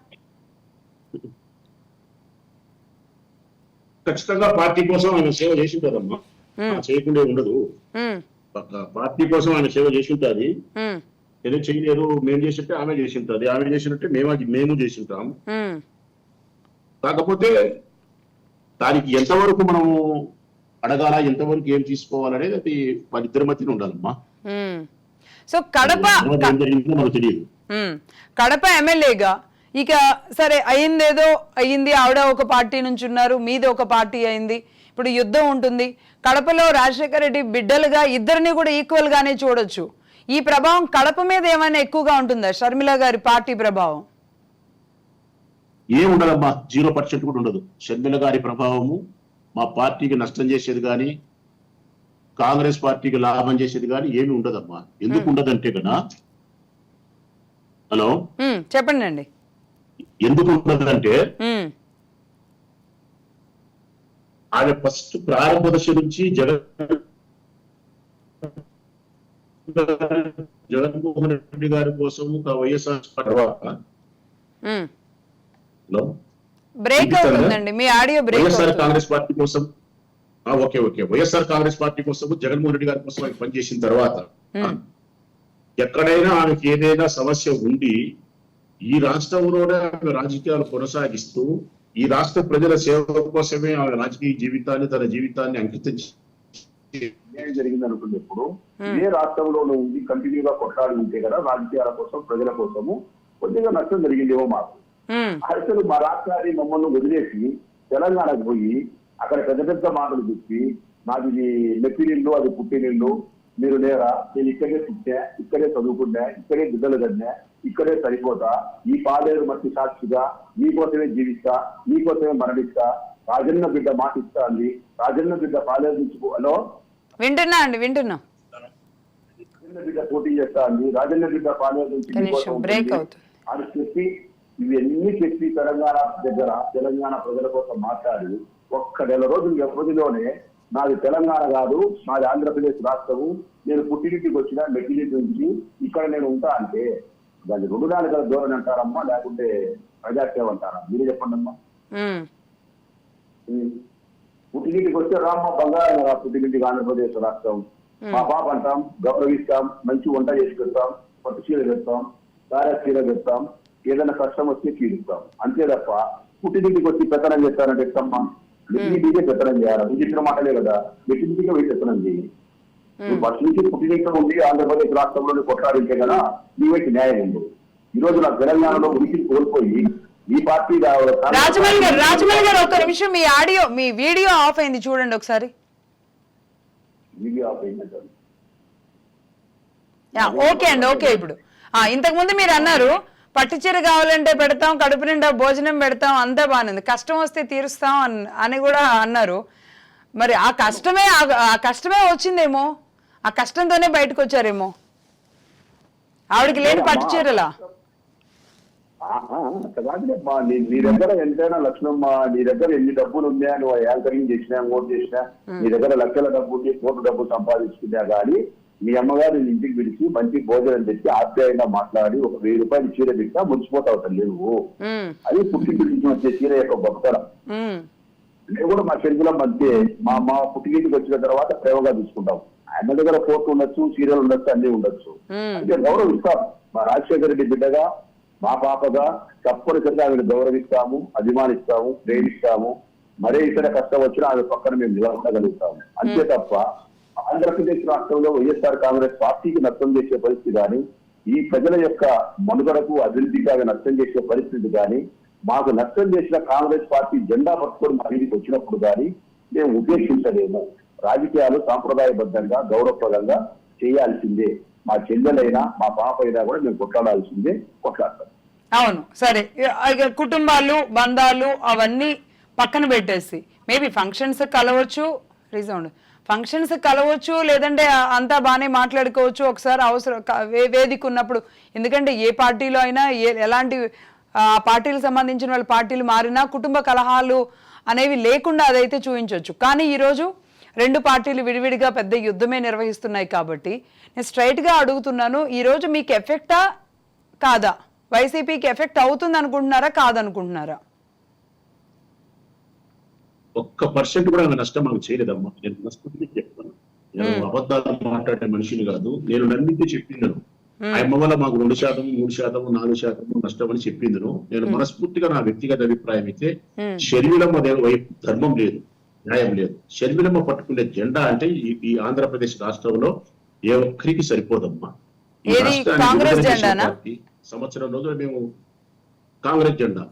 ఖచ్చితంగా పార్టీ కోసం ఆయన సేవ చేసి ఉంటుందమ్మా, చేయకుండా ఉండదు. పార్టీ కోసం ఆయన సేవ చేసి ఉంటుంది. ఏదో చేయలేదు, మేము చేసింటే ఆమె చేసి ఉంటుంది, ఆమె చేసినట్టే మేము చేసి ఉంటాం. కాకపోతే దానికి ఎంతవరకు మనము అడగాల, ఎంతవరకు ఏం తీసుకోవాలనేది అది వాళ్ళిద్దరి మధ్యన ఉండాలమ్మా. సో మనకు తెలియదు. కడప ఎమ్మెల్యేగా ఇక సరే అయిందేదో అయ్యింది, ఆవిడ ఒక పార్టీ నుంచి ఉన్నారు, మీది ఒక పార్టీ అయింది, ఇప్పుడు యుద్ధం ఉంటుంది. కడపలో రాజశేఖర రెడ్డి బిడ్డలుగా ఇద్దరిని కూడా ఈక్వల్ గానే చూడొచ్చు. ఈ ప్రభావం కడప మీద ఏమైనా ఎక్కువగా ఉంటుందా, షర్మిల గారి పార్టీ ప్రభావం? ఏం ఉండదమ్మా, 0% కూడా ఉండదు. షర్మిల గారి ప్రభావము మా పార్టీకి నష్టం చేసేది కానీ, కాంగ్రెస్ పార్టీకి లాభం చేసేది కానీ ఏమి ఉండదమ్మా. ఎందుకు ఉండదంటే కదా, హలో చెప్పండి అండి. ఎందుకు ఉండదంటే ఆమె ఫస్ట్ ప్రారంభ దశ నుంచి జగన్మోహన్ రెడ్డి గారి కోసం వైఎస్ఆర్ తర్వాత బ్రేక్ అవుతుందండి, మీ audio break. YSR Congress party కోసం ఓకే వైఎస్ఆర్ కాంగ్రెస్ పార్టీ కోసం జగన్మోహన్ రెడ్డి గారి కోసం ఆమె పనిచేసిన తర్వాత ఎక్కడైనా ఆమెకి ఏదైనా సమస్య ఉండి ఈ రాష్ట్రంలోనే ఆమె రాజకీయాలు కొనసాగిస్తూ ఈ రాష్ట్ర ప్రజల సేవ కోసమే ఆమె రాజకీయ జీవితాన్ని, తన జీవితాన్ని అంకితం జరిగింది అనుకున్నప్పుడు ఏ రాష్ట్రంలోనూ ఉంది కంటిన్యూగా కొట్లాడి ఉంటే కదా రాజకీయాల కోసం, ప్రజల కోసము కొద్దిగా నష్టం జరిగిందేమో మాకు. అసలు మా రాష్ట్రాన్ని మమ్మల్ని వదిలేసి తెలంగాణకు పోయి అక్కడ పెద్ద పెద్ద మాటలు చెప్పి నాది నెప్పినిల్లు, అది పుట్టినిల్లు, మీరు లేరా, నేను ఇక్కడే పుట్టా, ఇక్కడే చదువుకున్నా, ఇక్కడే బిడ్డలు కన్నా, ఇక్కడే సరిపోతా, ఈ పాలేరు మట్టి సాక్షిగా మీకోసమే జీవిస్తా, మీకోసమే మరణిస్తా, రాజన్న బిడ్డ మాట ఇస్తా అంది, రాజన్న బిడ్డ పాలేరు నుంచి హలో వింటున్నా రాజన్న బిడ్డ పోటీ చేస్తా అంది, రాజన్న బిడ్డ పాలేరు నుంచి అని చెప్పి ఇవన్నీ చెప్పి తెలంగాణ ప్రజల కోసం మాట్లాడి ఒక్క నెల రోజుల వ్యవధిలోనే నాది తెలంగాణ కాదు, నాది ఆంధ్రప్రదేశ్ రాష్ట్రము, నేను పుట్టినింటికి వచ్చిన మెట్టినింటి నుంచి ఇక్కడ నేను ఉంటా అంటే దాన్ని 2 నాలుగల ధోరణి అంటారమ్మా, లేకుంటే ప్రజాసేవ అంటారా? మీరే చెప్పండి అమ్మా. పుట్టినింటికి వస్తే రామ్మ బంగారం రా, పుట్టినింటికి ఆంధ్రప్రదేశ్ రాష్ట్రం, మా పాప అంటాం, గౌరవిస్తాం, మంచి వంట చేసి పెడతాం, పట్టు చీర పెడతాం, సారా చీర పెడతాం, ఏదైనా కష్టం వస్తే చీరుస్తాం, అంతే తప్ప పుట్టినింటికి వచ్చి పెత్తనం చేస్తానంటే ఎట్టమ్మా? మెట్టినింటికే పెత్తనం చేయాలి, నువ్వు చెప్పిన మాటలే కదా, మెట్టినింటికే పోయి పెత్తనం చేయి. ఫస్ట్ నుంచి పుట్టినింట్లో ఉండి ఆంధ్రప్రదేశ్ రాష్ట్రంలోనే కొట్లాడింటే కదా నీ వైపు న్యాయం ఉంది. ఈ రోజు నా తెలంగాణలో ఉనికి కోల్పోయి ఈ పార్టీ రాజమౌళి గారు ఒక్క నిమిషం, మీ వీడియో ఆఫ్ అయింది చూడండి ఒకసారి. వీడియో ఆఫ్ అయిందంటారు. ఓకే అండి, ఓకే. ఇప్పుడు ఇంతకు ముందు మీరు అన్నారు పట్టుచీర కావాలంటే పెడతాం, కడుపు నిండా భోజనం పెడతాం, అంతా బాగానే కష్టం వస్తే తీరుస్తాం అని కూడా అన్నారు. మరి ఆ కష్టమే వచ్చిందేమో, ఆ కష్టంతోనే బయటకు వచ్చారేమో. ఆవిడకి లేని పట్టుచీరలా? నీ దగ్గర ఎంతైనా లక్ష్మమ్మ, నీ దగ్గర ఎన్ని డబ్బులు ఉన్నాయా, నువ్వు యాంకరింగ్ చేసినా, ఓట్ చేసినా, నీ దగ్గర లక్షల డబ్బు ఉండి కోట్ల డబ్బు సంపాదించుకున్నా కానీ మీ అమ్మగారు నీ ఇంటికి పిలిచి మంచి భోజనం తెచ్చి ఆప్యాయంగా మాట్లాడి ఒక 1000 రూపాయలు చీర పెట్టా మురిసిపోతావు తల్లి నువ్వు. అది పుట్టింటి నుంచి వచ్చే చీర యొక్క గొప్పతనం. నేను కూడా మా చెరుకులం అంతే. మా పుట్టింటికి వచ్చిన తర్వాత ప్రేమగా చూసుకుంటాం. ఆయన దగ్గర కోర్టు ఉండొచ్చు, చీరలు ఉండొచ్చు, అన్ని ఉండొచ్చు. అంటే గౌరవిస్తాం. మా రాజశేఖర రెడ్డి బిడ్డగా, మా పాపగా తప్పనిసరిగా ఆమెను గౌరవిస్తాము, అభిమానిస్తాము, ప్రేమిస్తాము. మరే ఇతర కష్టం వచ్చినా ఆమె పక్కన మేము నిలబడగలుగుతాము. అంతే తప్ప ఆంధ్రప్రదేశ్ రాష్ట్రంలో వైఎస్ఆర్ కాంగ్రెస్ పార్టీకి నష్టం చేసే పరిస్థితి కానీ, ఈ ప్రజల యొక్క మనుగడకు అభివృద్ధికి ఆమె నష్టం చేసే పరిస్థితి కానీ, మాకు నష్టం చేసిన కాంగ్రెస్ పార్టీ జెండా పట్టుకొని మా ఇంటికి వచ్చినప్పుడు కానీ మేము ఉపేక్షించలేము. రాజకీయాలు సాంప్రదాయబద్ధంగా గౌరవప్రదంగా చేయాల్సిందే. మా చెల్లెలైనా మా పాప అయినా కూడా మేము కొట్లాడాల్సిందే, కొట్లాడతాం. అవును, సరే. కుటుంబాలు, బంధాలు అవన్నీ పక్కన పెట్టేసి మేబీ ఫంక్షన్స్ కలవచ్చు, ఫంక్షన్స్ కలవచ్చు, లేదంటే అంతా బాగానే మాట్లాడుకోవచ్చు ఒకసారి అవసరం వేదిక ఉన్నప్పుడు. ఎందుకంటే ఏ పార్టీలో అయినా ఎలాంటి పార్టీలకు సంబంధించిన వాళ్ళ పార్టీలు మారినా కుటుంబ కలహాలు అనేవి లేకుండా అదైతే చూపించవచ్చు. కానీ ఈరోజు 2 పార్టీలు విడివిడిగా పెద్ద యుద్ధమే నిర్వహిస్తున్నాయి కాబట్టి నేను స్ట్రైట్గా అడుగుతున్నాను, ఈరోజు మీకు ఎఫెక్టా కాదా? వైసీపీకి ఎఫెక్ట్ అవుతుంది అనుకుంటున్నారా, కాదనుకుంటున్నారా? 1% కూడా నష్టం మాకు చేయలేదమ్మా. నేను మనస్ఫూర్తిగా చెప్తాను. నేను అబద్ధాలు మాట్లాడే మనిషిని కాదు. నేను నమ్మితే చెప్పిందను. ఆ అమ్మ వల్ల మాకు 2%, 3%, 4% నష్టం అని చెప్పిందను. నేను మనస్ఫూర్తిగా నా వ్యక్తిగత అభిప్రాయం అయితే షర్మిలమ్మ వైపు ధర్మం లేదు, న్యాయం లేదు. షర్మిలమ్మ పట్టుకునే జెండా అంటే ఈ ఆంధ్రప్రదేశ్ రాష్ట్రంలో ఏ ఒక్కరికి సరిపోదమ్మా. సంవత్సరం రోజులు మేము కాంగ్రెస్ జెండా,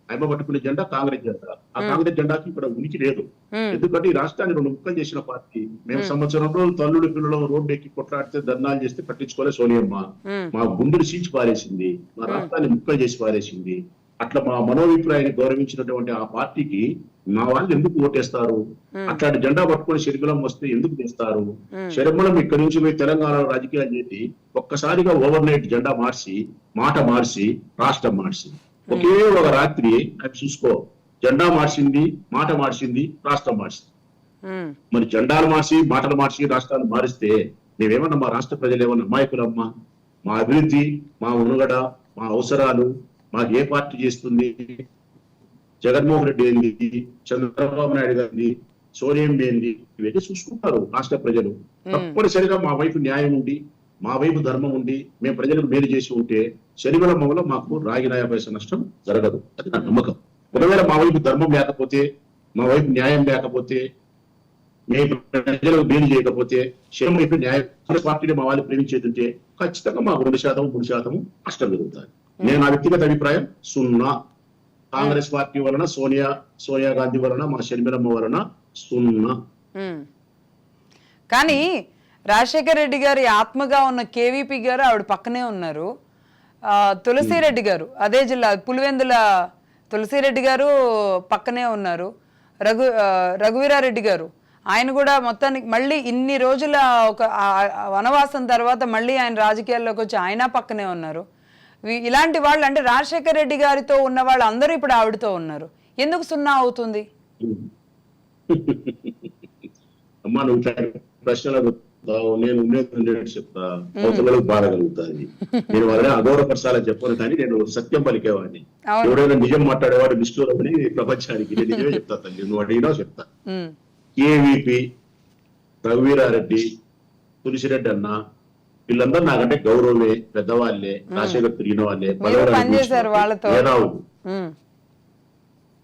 ఆయన పట్టుకునే జెండా కాంగ్రెస్ జెండా. ఆ కాంగ్రెస్ జెండాకి ఇక్కడ ఉనికి లేదు. ఎందుకంటే ఈ రాష్ట్రాన్ని 2 ముక్కలు చేసిన పార్టీ. మేము సంవత్సరం రోజులు తల్లుడు పిల్లలు రోడ్డు ఎక్కి కొట్లాడితే ధర్నాలు చేస్తే పట్టించుకోలే సోనియమ్మ. మా గుండెలు చీల్చి పారేసింది, మా రాష్ట్రాన్ని ముక్కలు చేసి పారేసింది. అట్లా మా మనోభిప్రాయాన్ని గౌరవించినటువంటి ఆ పార్టీకి మా వాళ్ళు ఎందుకు ఓటేస్తారు? అట్లాంటి జెండా పట్టుకొని షర్మిలం వస్తే ఎందుకు తెస్తారు? షర్మిలం ఇక్కడి నుంచి పోయి తెలంగాణలో రాజకీయాలు చేసి ఒక్కసారిగా ఓవర్ నైట్ జెండా మార్చి, మాట మార్చి, రాష్ట్రం మార్చి, ఒకే ఒక రాత్రి అది చూసుకో, జెండా మార్చింది, మాట మార్చింది, రాష్ట్రం మార్చింది. మరి జెండాలు మార్చి, మాటలు మార్చి, రాష్ట్రాలు మారిస్తే మేమేమన్నా మా రాష్ట్ర ప్రజలు ఏమన్నా అమాయకులమ్మా? మా అభివృద్ధి, మా మనుగడ, మా అవసరాలు మాకు ఏ పార్టీ చేస్తుంది? జగన్మోహన్ రెడ్డి ఏంది, చంద్రబాబు నాయుడు గారిది, సోనియం ఏంది, ఇవన్నీ చూసుకుంటారు రాష్ట్ర ప్రజలు. తప్పనిసరిగా మా వైపు న్యాయం ఉండి, మా వైపు ధర్మం ఉండి, మేము ప్రజలకు మేలు చేసి ఉంటే షర్మిలమ్మలో మాకు రాగి 9 పైసా నష్టం జరగదు. అది నా నమ్మకం. ఒకవేళ మా వైపు ధర్మం లేకపోతే, మా వైపు న్యాయం లేకపోతే, మేము ప్రజలకు మేలు చేయకపోతే, షర్మిల వైపు న్యాయం పార్టీని మా వాళ్ళు ప్రేమించేదంటే ఖచ్చితంగా మాకు 2%, 3% నష్టం జరుగుతుంది. నేను నా వ్యక్తిగత అభిప్రాయం 0. కాంగ్రెస్ పార్టీ వలన, సోనియా గాంధీ వలన, మా షర్మిలమ్మ వలన 0. కానీ రాజశేఖర రెడ్డి గారి ఆత్మగా ఉన్న కేవీపీ గారు ఆవిడ పక్కనే ఉన్నారు. తులసిరెడ్డి గారు అదే జిల్లా పులివెందుల తులసిరెడ్డి గారు పక్కనే ఉన్నారు. రఘువీరారెడ్డి గారు ఆయన కూడా మొత్తానికి మళ్ళీ ఇన్ని రోజుల ఒక వనవాసం తర్వాత మళ్ళీ ఆయన రాజకీయాల్లోకి వచ్చి ఆయన పక్కనే ఉన్నారు. ఇలాంటి వాళ్ళు అంటే రాజశేఖర రెడ్డి గారితో ఉన్న వాళ్ళు అందరూ ఇప్పుడు ఆవిడతో ఉన్నారు. ఎందుకు 0 అవుతుంది? అమ్మా నువ్వు ప్రశ్నలు నేను చెప్తా, అవతలకు బాధగలుగుతాది. నేను వాళ్ళని అగౌరవపరచాలని చెప్పను, కానీ నేను సత్యం పలికేవాడిని. ఎవరైనా నిజం మాట్లాడేవాడు నిష్ఠూరమని ప్రపంచానికి నేను నిజమే చెప్తా తల్లి. నువ్వు అడిగినా చెప్తా. కేవీపీ, రఘువీరారెడ్డి, తులసిరెడ్డి అన్న వీళ్ళందరూ నాకంటే గౌరవమే, పెద్దవాళ్ళే, రాజశేఖర్ తిరిగిన వాళ్ళే, మేధావులు.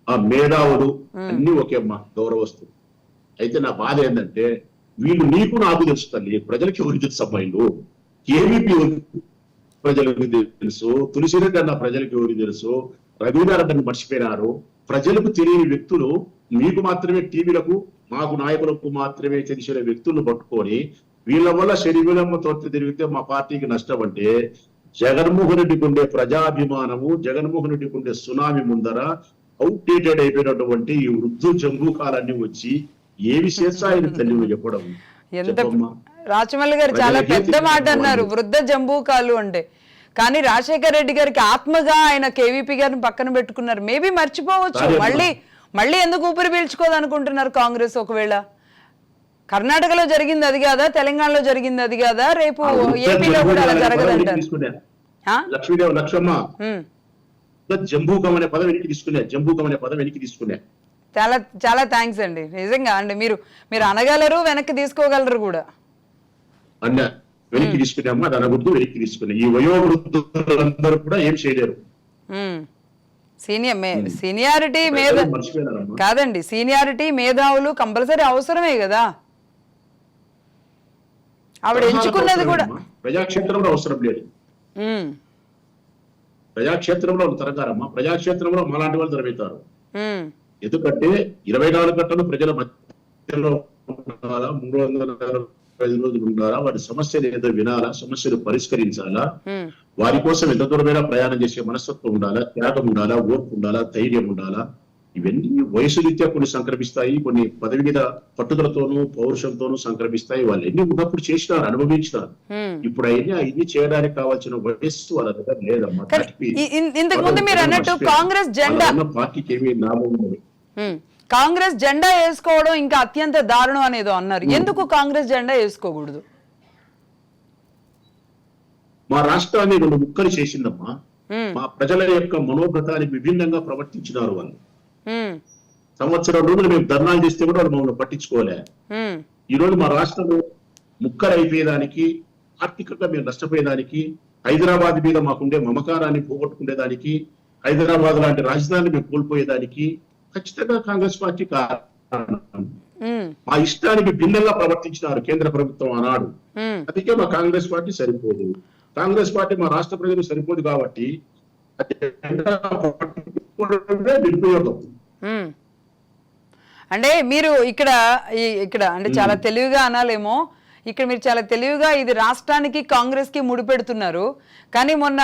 ఆ మేధావులు అన్ని ఒకే అమ్మా, గౌరవస్తు. అయితే నా బాధ ఏంటంటే వీళ్ళు నీకు నాకు తెలుసు తల్లి, ప్రజలకి ఎవరికి తెలుసు అమ్మాయిలు? కేవీపీ ప్రజలకు తెలుసు, తులసిరెడ్డి అన్న ప్రజలకు ఎవరికి తెలుసు, రఘువీరారెడ్డిని మర్చిపోయినారు. ప్రజలకు తెలియని వ్యక్తులు మీకు మాత్రమే, టీవీలకు మాకు నాయకులకు మాత్రమే తెలిసిన వ్యక్తులను పట్టుకొని వీళ్ళ వల్ల షర్మిలమ్మతో తిరిగితే మా పార్టీకి నష్టం అంటే జగన్మోహన్ రెడ్డికి ఉండే ప్రజాభిమానము, జగన్మోహన్ రెడ్డికి ఉండే సునామీ ముందర అవుట్డేటెడ్ అయిపోయినటువంటి ఈ వృద్ధు జంబూకాలన్నీ వచ్చి ఏమి చేస్తాయని తల్లి చెప్పడం. ఎంత రాచమల్లి గారు చాలా పెద్ద మాట అన్నారు, వృద్ధ జంబూకాలు అంటే. కానీ రాజశేఖర రెడ్డి గారికి ఆత్మగా ఆయన కేవీపీ గారిని పక్కన పెట్టుకున్నారు. మేబీ మర్చిపోవచ్చు. మళ్ళీ ఎందుకు ఊపిరి పీల్చుకోదనుకుంటున్నారు కాంగ్రెస్? ఒకవేళ కర్ణాటకలో జరిగింది అది కాదా, తెలంగాణలో జరిగింది అది కాదా, రేపు ఏపీలో కూడా అలా జరగదంటారు? లక్ష్మీదేవి లక్ష్మమ్మ జంబూకం అనే పదం వెనక్కి తీసుకున్నా, జంబూకం అనే పదం వెనక్కి తీసుకున్నా. చాలా చాలా థ్యాంక్స్ అండి. నిజంగా అండి, మీరు అనగలరు, వెనక్కి తీసుకోగలరు కూడా. అన్న వెనక్కి తీసుకున్నాము, అది అనకూడదు, వెనక్కి తీసుకున్నా. ఈ వయోవృద్ధులందరూ కూడా ఏం చేయలేరు. సీనియారిటీ మీద కాదండి, సీనియారిటీ మేధావులు కంపల్సరీ అవసరమే కదా. ఆవిడ ఎంచుకున్నది కూడా ప్రజాక్షేత్రంలో అవసరం లేదు. ప్రజాక్షేత్రంలో తరగారమ్మా, ప్రజాక్షేత్రంలో మాలాంటి వాళ్ళు తరవేతారు. ఎందుకంటే 24 గంటలు ప్రజల మధ్యలో ఉండాలా, 365 రోజులు ఉండాలా, వారి సమస్యలు ఏదో వినాలా, సమస్యలు పరిష్కరించాలా, వారి కోసం ఎంత దూరమైనా ప్రయాణం చేసే మనస్తత్వం ఉండాలా, త్యాగం ఉండాలా, ఓర్పు ఉండాలా, ధైర్యం ఉండాలా. ఇవన్నీ వయసు రీత్యా కొన్ని సంక్రమిస్తాయి, కొన్ని పదవి మీద పట్టుదలతోనూ పౌరుషంతోనూ సంక్రమిస్తాయి. వాళ్ళు ఎన్ని ఉన్నప్పుడు చేసినారు, అనుభవించినారు. ఇప్పుడు అవన్నీ చేయడానికి కావాల్సిన వయస్సు వాళ్ళ దగ్గర లేదమ్మా. ఇంతకు ముందు మీరు అన్నట్టు కాంగ్రెస్ జెండా పార్టీకి ఏమీ లాభం ఉండదు. కాంగ్రెస్ జెండా వేసుకోవడం ఇంకా అత్యంత దారుణం అనేదో అన్నారు. ఎందుకు కాంగ్రెస్ జెండా వేసుకోకూడదు? మా రాష్ట్రాన్ని 2 ముక్కలు చేసిందమ్మా. మా ప్రజల యొక్క మనోగతానికి విభిన్నంగా ప్రవర్తించినారు వాళ్ళు. సంవత్సరం రోజులు మేము ధర్నాలు చేస్తే కూడా వాళ్ళు మమ్మల్ని పట్టించుకోలే. ఈ రోజు మా రాష్ట్రం ముక్కలు అయిపోయేదానికి, ఆర్థికంగా మేము నష్టపోయేదానికి, హైదరాబాద్ మీద మాకుండే మమకారాన్ని పోగొట్టుకునేదానికి, హైదరాబాద్ లాంటి రాజధానిని మేము కోల్పోయేదానికి ఖచ్చితంగా కాంగ్రెస్ పార్టీ కారణం. మా ఇష్టానికి భిన్నంగా ప్రవర్తించినారు కేంద్ర ప్రభుత్వం ఆనాడు. అందుకే మా కాంగ్రెస్ పార్టీ సరిపోదు. కాంగ్రెస్ పార్టీ మా రాష్ట్ర ప్రజలు సరిపోదు కాబట్టి నిరుపయోగం. అంటే మీరు ఇక్కడ అంటే చాలా తెలివిగా అనాలేమో, ఇక్కడ మీరు చాలా తెలివిగా ఇది రాష్ట్రానికి కాంగ్రెస్ కి ముడిపెడుతున్నారు. కానీ మొన్న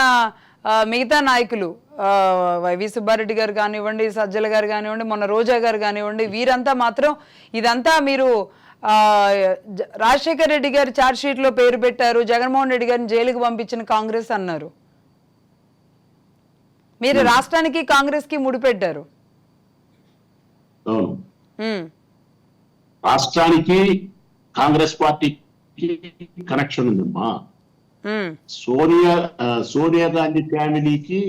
మిగతా నాయకులు వైవి సుబ్బారెడ్డి గారు కానివ్వండి, సజ్జల గారు కానివ్వండి, మొన్న రోజా గారు కానివ్వండి, వీరంతా మాత్రం ఇదంతా మీరు రాజశేఖర రెడ్డి గారు ఛార్జ్ షీట్ లో పేరు పెట్టారు, జగన్మోహన్ రెడ్డి గారిని జైలుకు పంపించిన కాంగ్రెస్ అన్నారు. మీరు రాష్ట్రానికి కాంగ్రెస్ కి ముడిపెట్టారు. రాష్ట్రానికి కాంగ్రెస్ పార్టీకి కనెక్షన్ ఉందమ్మా. సోనియా గాంధీ ఫ్యామిలీకి,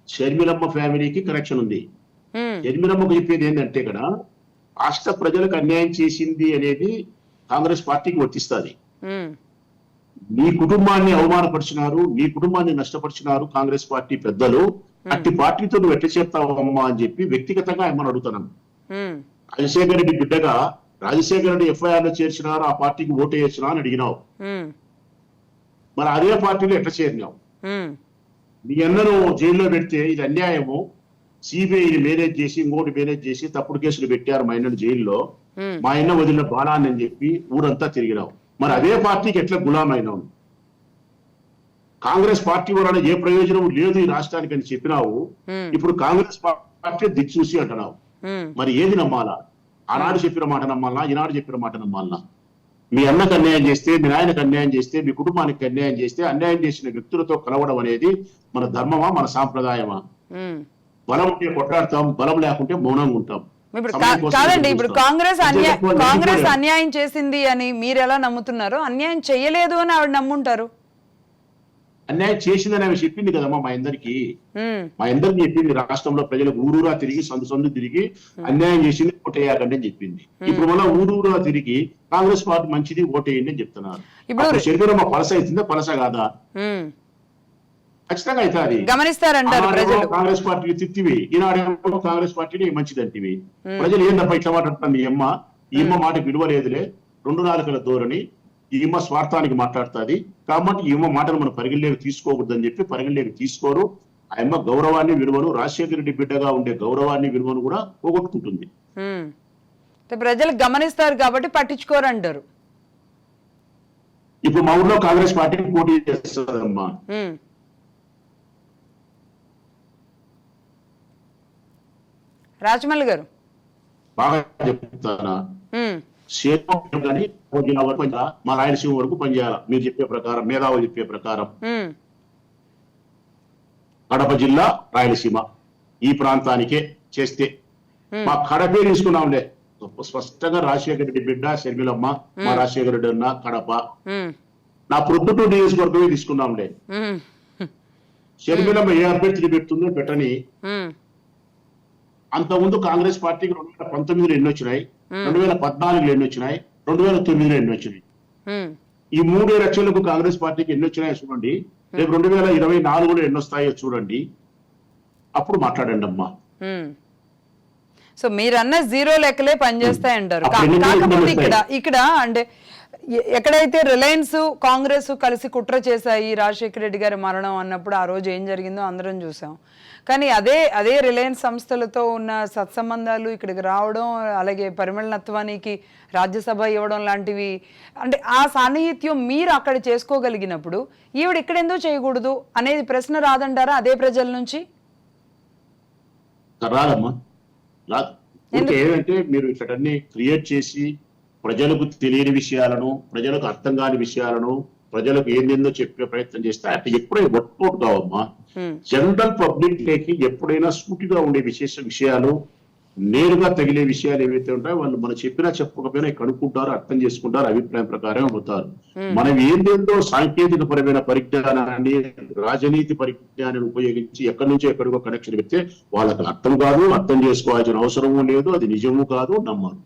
షర్మిలమ్మ ఫ్యామిలీకి కనెక్షన్ ఉంది. షర్మిలమ్మకు చెప్పేది ఏంటంటే ఇక్కడ రాష్ట్ర ప్రజలకు అన్యాయం చేసింది అనేది కాంగ్రెస్ పార్టీకి వర్తిస్తుంది. నీ కుటుంబాన్ని అవమానపరిచినారు, నీ కుటుంబాన్ని నష్టపరిచినారు కాంగ్రెస్ పార్టీ పెద్దలు, అట్టి పార్టీతో నువ్వు ఎట్లా చేస్తావమ్మా అని చెప్పి వ్యక్తిగతంగా ఏమని అడుగుతున్నాను. రాజశేఖర రెడ్డి బిడ్డగా రాజశేఖర రెడ్డి ఎఫ్ఐఆర్ లో చేర్చినారు, ఆ పార్టీకి ఓటు వేసినా అని అడిగినావు. మరి అదే పార్టీలో ఎట్లా చేరినావు? నీ అన్నను జైల్లో పెడితే ఇది అన్యాయము, సిబిఐ మేనేజ్ చేసి ఇంకోటి మేనేజ్ చేసి తప్పుడు కేసులు పెట్టారు మా అన్నను జైల్లో, మా అన్న వదిలిన బాణాన్ని అని చెప్పి ఊరంతా తిరిగినావు. మరి అదే పార్టీకి ఎట్లా గులామైనావు? కాంగ్రెస్ పార్టీ వలన ఏ ప్రయోజనం లేదు ఈ రాష్ట్రానికి అని చెప్పినావు. ఇప్పుడు కాంగ్రెస్ పార్టీ దిక్సూసి అంటున్నావు. మరి ఏది నమ్మాలా? ఆనాడు చెప్పిన మాట నమ్మాలనా, ఈనాడు చెప్పిన మాట నమ్మాలనా? మీ అన్నకు అన్యాయం చేస్తే, మీ నాయనకు అన్యాయం చేస్తే, మీ కుటుంబానికి అన్యాయం చేస్తే, అన్యాయం చేసిన వ్యక్తులతో కలవడం అనేది మన ధర్మమా, మన సాంప్రదాయమా? బలం ఉంటే కొట్లాడతాం, బలం లేకుంటే మౌనంగా ఉంటాం. కాదండి, ఇప్పుడు కాంగ్రెస్ అన్యాయం చేసింది అని మీరు ఎలా నమ్ముతున్నారు? అన్యాయం చేయలేదు అని ఆవిడ నమ్ముంటారు. అన్యాయం చేసిందని ఆమె చెప్పింది కదమ్మా మా అందరికి చెప్పింది. రాష్ట్రంలో ప్రజలకు ఊరూరా తిరిగి సందు తిరిగి అన్యాయం చేసింది, ఓటేయాకండి అని చెప్పింది. ఇప్పుడు మళ్ళీ ఊరూరా తిరిగి కాంగ్రెస్ పార్టీ మంచిది, ఓటేయండి అని చెప్తున్నారు. ఇప్పుడు శరీరం పలస అవుతుందా, పలస కాదా? ఖచ్చితంగా అవుతుంది. గమనిస్తారంటారు ప్రజలు. కాంగ్రెస్ పార్టీని తిత్తివి, ఈనాడేమో కాంగ్రెస్ పార్టీని మంచిదంటివి. ప్రజలు ఏం తప్ప ఇట్లా మాట్లాడుతుంది? ఈ అమ్మ మాటకు విలువ లేదులే, 2 నాలుకల ధోరణి, ఈ అమ్మ స్వార్థానికి మాట్లాడుతుంది కాబట్టి ఈ అమ్మ మాటలు మనం పరిగణలోకి తీసుకోకూడదని చెప్పి పరిగణలోకి తీసుకోరు. ఆ అమ్మ గౌరవాన్ని, విలువను, రాజశేఖర రెడ్డి బిడ్డగా ఉండే గౌరవాన్ని, విలువను కూడా పోగొట్టుకుంటుంది. ప్రజలు గమనిస్తారు కాబట్టి పట్టించుకోరు అంటారు. ఇప్పుడు మా ఊర్లో కాంగ్రెస్ పార్టీ పోటీ చేస్తుందమ్మా. రాజమల్లి గారు బాగా చెప్తానా, క్షేత్రం కానీ మా రాయలసీమ వరకు పనిచేయాలి మీరు చెప్పే ప్రకారం, మేధావులు చెప్పే ప్రకారం. కడప జిల్లా రాయలసీమ ఈ ప్రాంతానికే చేస్తే మా కడపే తీసుకున్నాంలే. స్పష్టంగా రాజశేఖర రెడ్డి బిడ్డ షర్మిలమ్మ, మా రాజశేఖర రెడ్డి అన్న కడప, నా ప్రొద్దుటూరు నియోజకవర్గమే తీసుకున్నాంలే. షర్మిలమ్మ ఏ అభ్యర్థిని పెడుతుందో పెట్టని. అంతకుముందు కాంగ్రెస్ పార్టీకి 2019లో ఎన్ని వచ్చినాయి, 2014లో ఎన్ని వచ్చినాయి, 2009లో ఎన్ని వచ్చినాయి, ఈ 3 ఎలక్షన్లకు కాంగ్రెస్ పార్టీకి ఎన్ని వచ్చినాయో చూడండి. రేపు 2024లో ఎన్ని వస్తాయో చూడండి, అప్పుడు మాట్లాడండి అమ్మా. సో మీరన్న జీరో లెక్కలే పనిచేస్తాయంటారు. కాకపోతే ఇక్కడ అంటే ఎక్కడైతే రిలయన్స్ కాంగ్రెస్ కలిసి కుట్ర చేశాయి రాజశేఖర రెడ్డి గారి మరణం అన్నప్పుడు ఆ రోజు ఏం జరిగిందో అందరం చూసాం. కానీ అదే రిలయన్స్ సంస్థలతో ఉన్న సత్సంబంధాలు ఇక్కడికి రావడం, అలాగే పరిమళ నత్వానికి రాజ్యసభ ఇవ్వడం లాంటివి, అంటే ఆ సాన్నిహిత్యం మీరు అక్కడ చేసుకోగలిగినప్పుడు ఈవిడ ఇక్కడెందుకు చేయకూడదు అనేది ప్రశ్న రాదంటారా అదే ప్రజల నుంచి? రాదమ్మా, రాదు. ఏదంటే మీరు ఇక్కడన్నీ క్రియేట్ చేసి ప్రజలకు తెలియని విషయాలను, ప్రజలకు అర్థం కాని విషయాలను ప్రజలకు ఏందేందో చెప్పే ప్రయత్నం చేస్తే అట్లా ఎప్పుడైనా వర్కౌట్ కావమ్మా. జనరల్ పబ్లిక్ లేకి ఎప్పుడైనా సూటిగా ఉండే విషయాలు, నేరుగా తగిలే విషయాలు ఏవైతే ఉంటాయో వాళ్ళు మనం చెప్పినా చెప్పకపోయినా కనుక్కుంటారు, అర్థం చేసుకుంటారు, అభిప్రాయం ప్రకారం అవుతారు. మనం ఏందేందో సాంకేతిక పరమైన పరిజ్ఞానాన్ని, రాజనీతి పరిజ్ఞానాన్ని ఉపయోగించి ఎక్కడి నుంచో ఎక్కడికో కనెక్షన్ పెడితే వాళ్ళకి అర్థం కాదు, అర్థం చేసుకోవాల్సిన అవసరము లేదు, అది నిజము కాదు, నమ్మరు.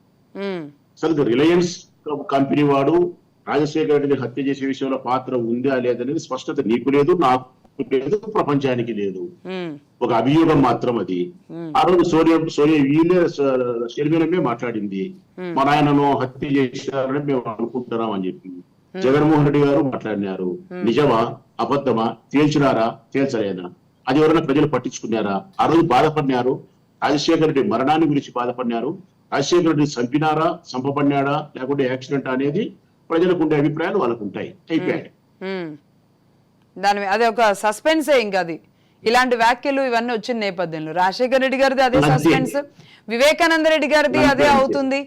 అసలు రిలయన్స్ కంపెనీ వాడు రాజశేఖర రెడ్డిని హత్య చేసే విషయంలో పాత్ర ఉందా లేదనేది స్పష్టత నీకు లేదు, నాకు లేదు, ప్రపంచానికి లేదు. ఒక అభియోగం మాత్రం అది. ఆ రోజు సోనియా వీళ్ళే షర్మిలమ్మే మాట్లాడింది, మా నాయనను హత్య చేశారని మేము అనుకుంటున్నాం అని చెప్పి. జగన్మోహన్ రెడ్డి గారు మాట్లాడినారు. నిజమా అబద్ధమా తేల్చినారా తేల్చలేదా? అది ఎవరైనా ప్రజలు పట్టించుకున్నారా? ఆ రోజు బాధపడినారు, రాజశేఖర రెడ్డి మరణాన్ని గురించి బాధపడినారు. రాజశేఖర రెడ్డి చంపినారా, చంపబడినాడా, లేకుంటే యాక్సిడెంట్ అనేది ప్రజలకు ఉండే అభిప్రాయాలు వాళ్ళకు ఉంటాయి. అయిపోయాయి. దాని అదే ఒక సస్పెన్సే. ఇంకా అది ఇలాంటి వ్యాఖ్యలు ఇవన్నీ వచ్చిన నేపథ్యంలో రాజశేఖర రెడ్డి గారిది అదే సస్పెన్స్, వివేకానంద రెడ్డి గారిది అదే అవుతుంది.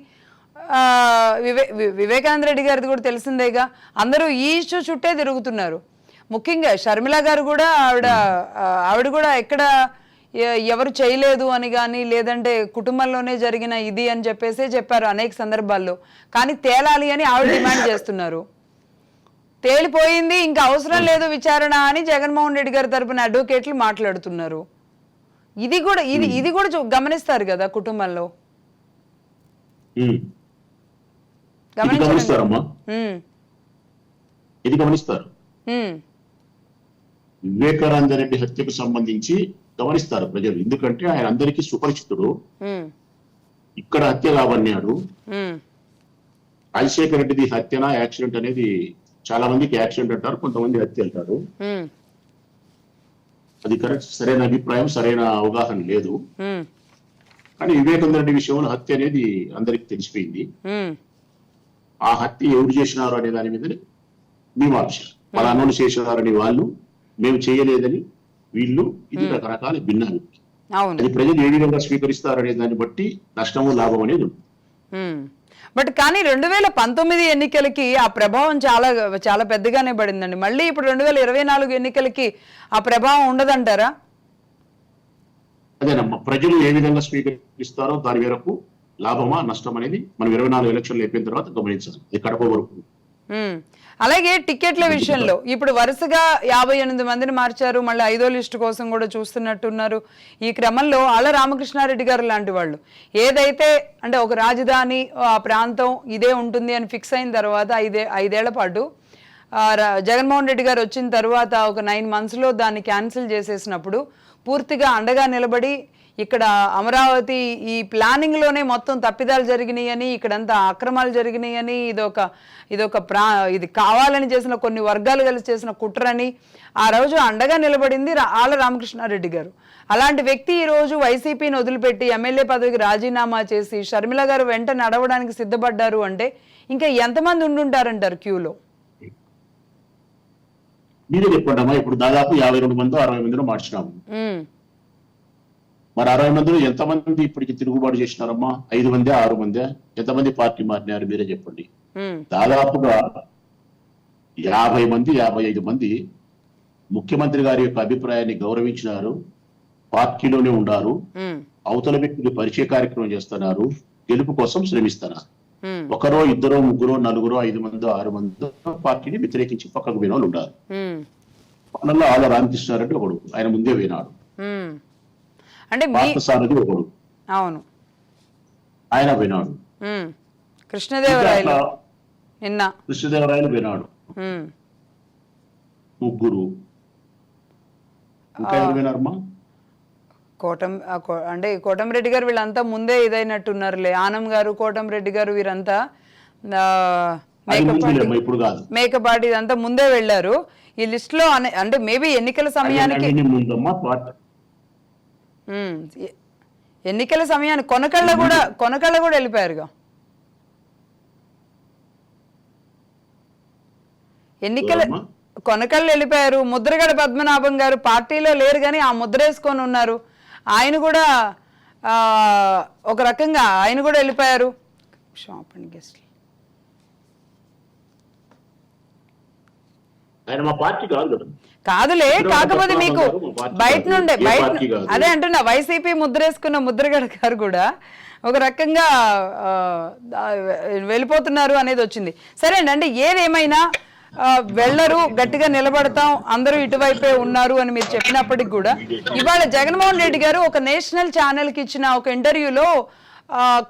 వివేకానంద రెడ్డి గారిది కూడా తెలిసిందేగా, అందరూ ఈ ఇష్యూ చుట్టే తిరుగుతున్నారు. ముఖ్యంగా షర్మిల గారు కూడా ఆవిడ కూడా ఎక్కడ ఎవరు చేయలేదు అని కానీ, లేదంటే కుటుంబంలోనే జరిగిన ఇది అని చెప్పారు అనేక సందర్భాల్లో. కానీ తేలాలి అని ఆవిడ డిమాండ్ చేస్తున్నారు. తేలిపోయింది, ఇంకా అవసరం లేదు విచారణ అని జగన్మోహన్ రెడ్డి గారి తరపున అడ్వకేట్లు మాట్లాడుతున్నారు. ఇది కూడా గమనిస్తారు కదా కుటుంబంలో. గమనిస్తారు. వివేకానంద రెడ్డి హత్యకు సంబంధించి గమనిస్తారు ప్రజలు. ఎందుకంటే ఆయన అందరికీ సుపరిచితుడు. ఇక్కడ హత్య లావన్నాడు. రాజశేఖర రెడ్డిది హత్యనా యాక్సిడెంట్ అనేది చాలా మందికి యాక్సిడెంట్ అంటారు, కొంతమంది హత్య అంటారు. అది కరెక్ట్, సరైన అభిప్రాయం, సరైన అవగాహన లేదు. కానీ వివేకానంద రెడ్డి విషయంలో హత్య అనేది అందరికి తెలిసిపోయింది. ఆ హత్య ఎవరు చేసినారు అనే దాని మీద మీమాంస. పలానోళ్ళు చేసినారని వాళ్ళు, మేము చేయలేదని వీళ్ళు, ఇది రకరకాల భిన్నాలు. అది ప్రజలు ఏ విధంగా స్వీకరిస్తారనే దాన్ని బట్టి నష్టము లాభం అనేది ఉంటుంది. బట్ కానీ 2019 ఎన్నికలకి ఆ ప్రభావం చాలా చాలా పెద్దగానే పడిందండి. మళ్ళీ ఇప్పుడు 2024 ఎన్నికలకి ఆ ప్రభావం ఉండదంటారా? అదేనమ్మా, ప్రజలు ఏ విధంగా స్వీకరిస్తారో దాని మేరకు లాభమా నష్టం అనేది మనం 24 ఎలక్షన్లు అయిపోయిన తర్వాత గమనించాలి. ఇది కడప వరకు. అలాగే టికెట్ల విషయంలో ఇప్పుడు వరుసగా 58 మందిని మార్చారు. మళ్ళీ 5వ లిస్టు కోసం కూడా చూస్తున్నట్టున్నారు. ఈ క్రమంలో ఆళ్ల రామకృష్ణారెడ్డి గారు లాంటి వాళ్ళు ఏదైతే అంటే ఒక రాజధాని ఆ ప్రాంతం ఇదే ఉంటుంది అని ఫిక్స్ అయిన తర్వాత 5 ఏళ్ల పాటు జగన్మోహన్ రెడ్డి గారు వచ్చిన తర్వాత ఒక 9 monthsలో దాన్ని క్యాన్సిల్ చేసేసినప్పుడు పూర్తిగా అండగా నిలబడి ఇక్కడ అమరావతి ఈ ప్లానింగ్లోనే మొత్తం తప్పిదాలు జరిగినాయి అని, ఇక్కడంతా అక్రమాలు జరిగినాయి అని, ఇది కావాలని చేసిన కొన్ని వర్గాలు కలిసి చేసిన కుట్రని ఆ రోజు అండగా నిలబడింది ఆళ్ల రామకృష్ణారెడ్డి గారు. అలాంటి వ్యక్తి ఈ రోజు వైసీపీని వదిలిపెట్టి ఎమ్మెల్యే పదవికి రాజీనామా చేసి షర్మిల గారు వెంట నడవడానికి సిద్ధపడ్డారు అంటే ఇంకా ఎంతమంది ఉండుంటారంటారు క్యూలో? మీరే చెప్పండి అమ్మా. ఇప్పుడు దాదాపు 52 మంది 60 మందిలో మార్చినాము. ఉమ్, మరి 60 మందిలో ఎంతమంది ఇప్పటికి తిరుగుబాటు చేసినారమ్మా? 5 మంది 6 మంది? ఎంతమంది పార్టీ మారినారు మీరే చెప్పండి. ఉమ్, దాదాపుగా 50 మంది 55 మంది ముఖ్యమంత్రి గారి యొక్క అభిప్రాయాన్ని గౌరవించినారు, పార్టీలోనే ఉన్నారు, ఉమ్, అవతల వ్యక్తులు పరిచయ కార్యక్రమం చేస్తున్నారు, గెలుపు కోసం శ్రమిస్తున్నారు. ఉమ్, ఒకరో ఇద్దరో ముగ్గురో నలుగురో 5 మందో 6 మందో పార్టీని వ్యతిరేకించి పక్కకు పోయిన వాళ్ళు ఉన్నారు. ఉమ్, వాళ్ళలో ఆళ్ళ రామకృష్ణారెడ్డి ఒకడు, ఆయన ముందే పోయినాడు. ఉమ్. అంటే మీ పార్థసారథి ఒకడు, అవును. ఆయన పోయినాడు. ఉమ్, కృష్ణదేవరాయలు ఇంకా నిన్న. కృష్ణదేవరాయలు పోయినాడు, ఉమ్, ముగ్గురు. ఇంకా ఎవరు పోయినారమ్మా? అంటే కోటమిరెడ్డి గారు వీళ్ళంతా ముందే ఇదైనట్టున్నారులే. ఆనం గారు, కోటమిరెడ్డి గారు వీరంతా అది ముందులేమ్మా, ఇప్పుడు కాదు. మేకపాటి ఇదంతా ముందే వెళ్ళారు ఈ లిస్ట్ లో. అంటే మేబీ ఎన్నికల సమయానికి ముందమ్మా పార్టీ ఉమ్, ఎన్నికల సమయానికి కొనకళ్ళ కూడా వెళ్ళిపోయారుగా. ఎన్నికల కొనకళ్ళు వెళ్ళిపోయారు. ముద్రగడ పద్మనాభం గారు పార్టీలో లేరు కానీ ఆ ముద్ర వేసుకొని ఉన్నారు. ఆయన కూడా ఒక రకంగా ఆయన కూడా వెళ్ళిపోయారు. షాప్ అండ్ గెస్ట్ ఆయన మా పార్టీ కాదు కదా. కాదులే, కాకపోతే మీకు బయట నుండే అదే అంటున్నా, వైసీపీ ముద్రేసుకున్న ముద్రగడ గారు కూడా ఒక రకంగా వెళ్ళిపోతున్నారు అనేది వచ్చింది. సరేనండి, ఏదేమైనా వెళ్ళరు, గట్టిగా నిలబడతాం, అందరూ ఇటువైపే ఉన్నారు అని మీరు చెప్పినప్పటికి కూడా ఇవాళ జగన్మోహన్ రెడ్డి గారు ఒక నేషనల్ ఛానల్కి ఇచ్చిన ఒక ఇంటర్వ్యూలో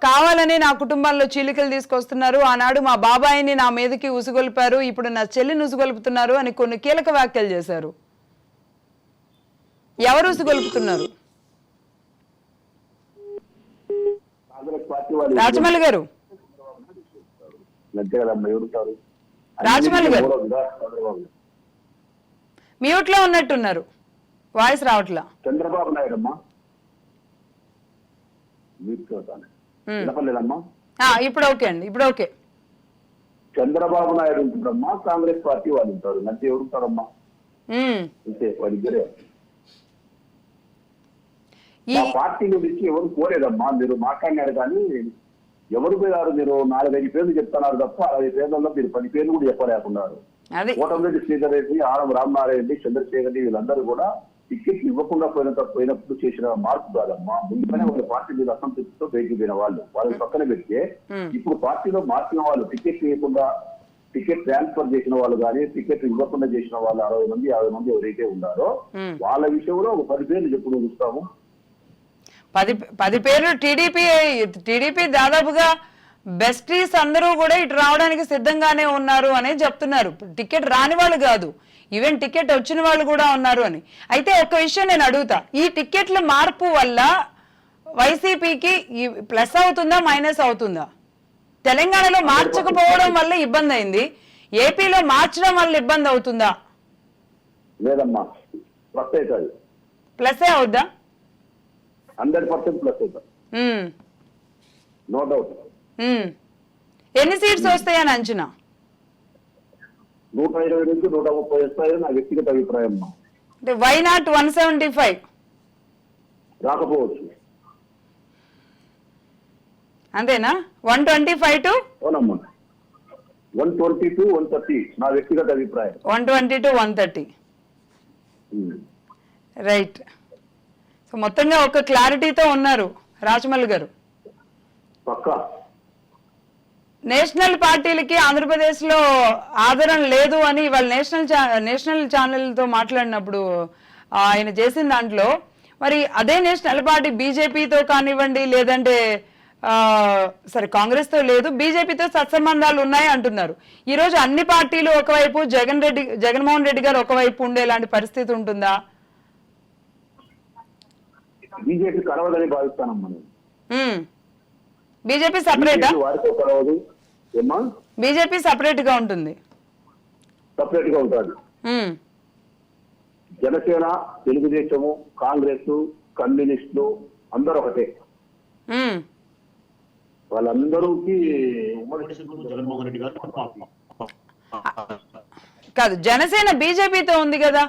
కావాలని నా కుటుంబంలో చీలికలు తీసుకొస్తున్నారు, ఆనాడు మా బాబాయిని నా మీదకి ఉసుగొల్పారు, ఇప్పుడు నా చెల్లిని ఉసుగొల్పుతున్నారు అని కొన్ని కీలక వ్యాఖ్యలు చేశారు. ఎవరు ఉసుగొల్పుతున్నారు? రాజమౌళి గారు. రాజమౌళి గారు మ్యూట్ లో ఉన్నట్టున్నారు, వాయిస్ రావట్లా. చంద్రబాబు నాయుడు అమ్మా, వినపడలేదమ్మా? ఇప్పుడు ఓకే అండి, ఇప్పుడు ఓకే. చంద్రబాబు నాయుడు ఉంటుందమ్మా, కాంగ్రెస్ పార్టీ వాళ్ళు ఉంటారు, నచ్చి ఎవరు ఉంటారమ్మా? అంతే, వాళ్ళిద్దరే. ఈ పార్టీ గురించి ఎవరు కోరేదమ్మా, మీరు మాట్లాడినారు కానీ ఎవరు పోయారు? మీరు 4-5 పేర్లు చెప్తున్నారు తప్ప 60 పేర్లలో మీరు 10 పేర్లు కూడా చెప్పలేకున్నారు. కోటమిరెడ్డి శ్రీధర్ రెడ్డి, ఆనం రామనారాయణ రెడ్డి, చంద్రశేఖర్ రెడ్డి వీళ్ళందరూ కూడా టికెట్లు ఇవ్వకుండా పోయినప్పుడు చేసిన మార్పు కాదమ్మా. ముందుగానే వాళ్ళ పార్టీ మీద అసంతృప్తితో బయటికి పోయిన వాళ్ళని పక్కన పెడితే ఇప్పుడు పార్టీలో మార్చిన వాళ్ళు, టికెట్ ఇవ్వకుండా టికెట్ ట్రాన్స్ఫర్ చేసిన వాళ్ళు కానీ టికెట్ ఇవ్వకుండా చేసిన వాళ్ళు 60 మంది 50 మంది ఎవరైతే ఉన్నారో వాళ్ళ విషయంలో ఒక 10 పేర్లు చెప్పుడు చూస్తాము. 10 పేర్లు టీడీపీ దాదాపుగా బెస్టీస్ అందరూ కూడా ఇటు రావడానికి సిద్ధంగానే ఉన్నారు అని చెప్తున్నారు. టికెట్ రాని వాళ్ళు కాదు, ఈవెన్ టికెట్ వచ్చిన వాళ్ళు కూడా ఉన్నారు అని. అయితే ఒక విషయం నేను అడుగుతా, ఈ టికెట్ల మార్పు వల్ల వైసీపీకి ప్లస్ అవుతుందా మైనస్ అవుతుందా? తెలంగాణలో మార్చకపోవడం వల్ల ఇబ్బంది అయింది, ఏపీలో మార్చడం వల్ల ఇబ్బంది అవుతుందా? లేదమ్మా, ప్లస్ అవుద్దా? 100% ప్లస్ అవుతుంది, నో డౌట్. ఎన్ని సీట్స్ వస్తాయని అంచనా? 120 నుంచి 130 వస్తాయని నా వ్యక్తిగత అభిప్రాయం. Why not 175? రాకపోవచ్చు. అంతేనా? 125 to? అవునమ్మా, 120 to 130 నా వ్యక్తిగత అభిప్రాయం. 120 to 130, రైట్. సో మొత్తంగా ఒక క్లారిటీతో ఉన్నారు రాజమౌళి గారు. పక్కా నేషనల్ పార్టీలకి ఆంధ్రప్రదేశ్ లో ఆదరణ లేదు అని వాళ్ళ నేషనల్ ఛానల్తో మాట్లాడినప్పుడు ఆయన చేసిన దాంట్లో, మరి అదే నేషనల్ పార్టీ బీజేపీతో కానివ్వండి, లేదంటే సరే కాంగ్రెస్ తో లేదు, బీజేపీతో సత్సంబంధాలు ఉన్నాయి అంటున్నారు. ఈ రోజు అన్ని పార్టీలు ఒకవైపు, జగన్మోహన్ రెడ్డి గారు ఒకవైపు ఉండేలాంటి పరిస్థితి ఉంటుందా? బీజేపీ కలవదని భావిస్తానమ్మా నేను. బీజేపీ సపరేటా? బీజేపీ సపరేట్ గా ఉంటుంది, సపరేట్ గా ఉంటుంది. జనసేన, తెలుగుదేశము, కాంగ్రెస్, కమ్యూనిస్టులు అందరూ ఒకటే. వాళ్ళందరూకి జగన్మోహన్ రెడ్డి గారు కాదు, జనసేన బీజేపీతో ఉంది కదా.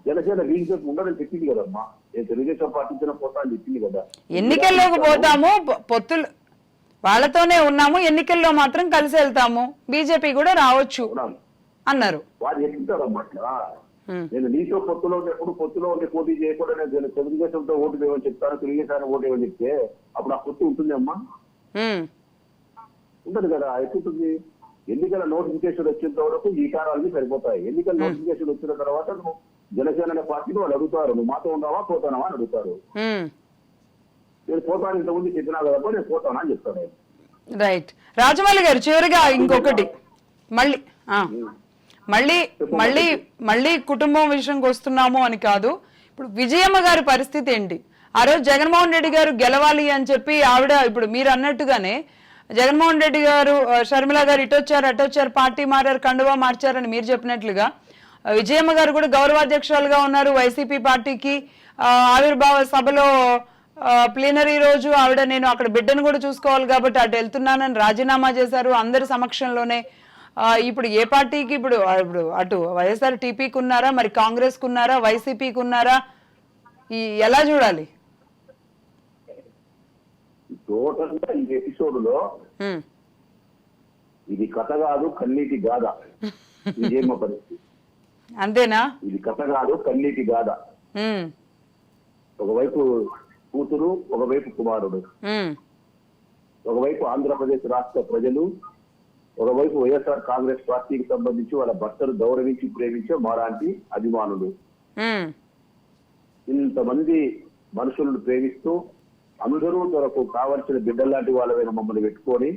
జనసేన బీజేపీ ఉండదని చెప్పింది కదమ్మా. నేను తెలుగుదేశం పార్టీతో పోతా అని చెప్పింది కదా. ఎన్నికల్లోకి పోతాము, పొత్తులు వాళ్ళతోనే ఉన్నాము, ఎన్నికల్లో మాత్రం కలిసి వెళ్తాము, బీజేపీ కూడా రావచ్చు అన్నారు. వాళ్ళు చెప్తారమ్మా అట్లా. నేను నీతో పొత్తులో ఉన్నప్పుడు పొత్తులో ఉండి పోటీ చేయకుండా నేను తెలుగుదేశంతో ఓటు వేయమని చెప్తాను, తెలుగుదేశాన్ని ఓటు వేయమని చెప్తే అప్పుడు ఆ పొత్తు ఉంటుంది అమ్మా? ఉండదు కదా. ఎక్కుతుంది. ఎన్నికల నోటిఫికేషన్ వచ్చేంత వరకు ఈ కారాలన్నీ సరిపోతాయి. ఎన్నికల నోటిఫికేషన్ వచ్చిన తర్వాత నువ్వు జనసేన అనే పార్టీని వాళ్ళు అడుగుతారు, నువ్వు మాతో ఉన్నావా పోతానావా అని అడుగుతారు. నేను పోతాను, ఇంతకుముందు చెప్పినా కదా నేను పోతానా అని చెప్తాను. రైట్. రాజమౌళి గారు, చివరిగా ఇంకొకటి, మళ్ళీ మళ్ళీ మళ్ళీ మళ్ళీ కుటుంబం విషయంకి వస్తున్నాము అని కాదు, ఇప్పుడు విజయమ్మ గారి పరిస్థితి ఏంటి? ఆ రోజు జగన్మోహన్ రెడ్డి గారు గెలవాలి అని చెప్పి ఆవిడ, ఇప్పుడు మీరు అన్నట్టుగానే జగన్మోహన్ రెడ్డి గారు, షర్మిల గారు ఇటొచ్చారు అటొచ్చారు, పార్టీ మారారు, కండువా మార్చారని మీరు చెప్పినట్లుగా విజయమ్మ గారు కూడా గౌరవాధ్యక్షురాలుగా ఉన్నారు వైసీపీ పార్టీకి. ఆవిర్భావ సభలో ప్లీనరీ రోజు ఆవిడ నేను అక్కడ బిడ్డను కూడా చూసుకోవాలి కాబట్టి అటు వెళ్తున్నానని రాజీనామా చేశారు అందరి సమక్షంలోనే. ఇప్పుడు ఏ పార్టీకి, ఇప్పుడు అటు వైఎస్ఆర్ టీపీకి ఉన్నారా, మరి కాంగ్రెస్కి ఉన్నారా, వైసీపీకి ఉన్నారా, ఎలా చూడాలి? టోటల్ గా ఈ ఎపిసోడ్ లో ఇది కథ కాదు కన్నీటి గాథ. విజయమ్మ పరిస్థితి అంతేనా? ఇది కథ కాదు కన్నీటి గాథ. ఒకవైపు కూతురు, ఒకవైపు కుమారుడు, ఒకవైపు ఆంధ్రప్రదేశ్ రాష్ట్ర ప్రజలు, ఒకవైపు వైఎస్ఆర్ కాంగ్రెస్ పార్టీకి సంబంధించి వాళ్ళ భర్తను గౌరవించి ప్రేమించే మాలాంటి అభిమానులు. ఇంతమంది మనుషులను ప్రేమిస్తూ అందరూ తనకు కావలసిన బిడ్డలాంటి వాళ్ళైనా మమ్మల్ని పెట్టుకొని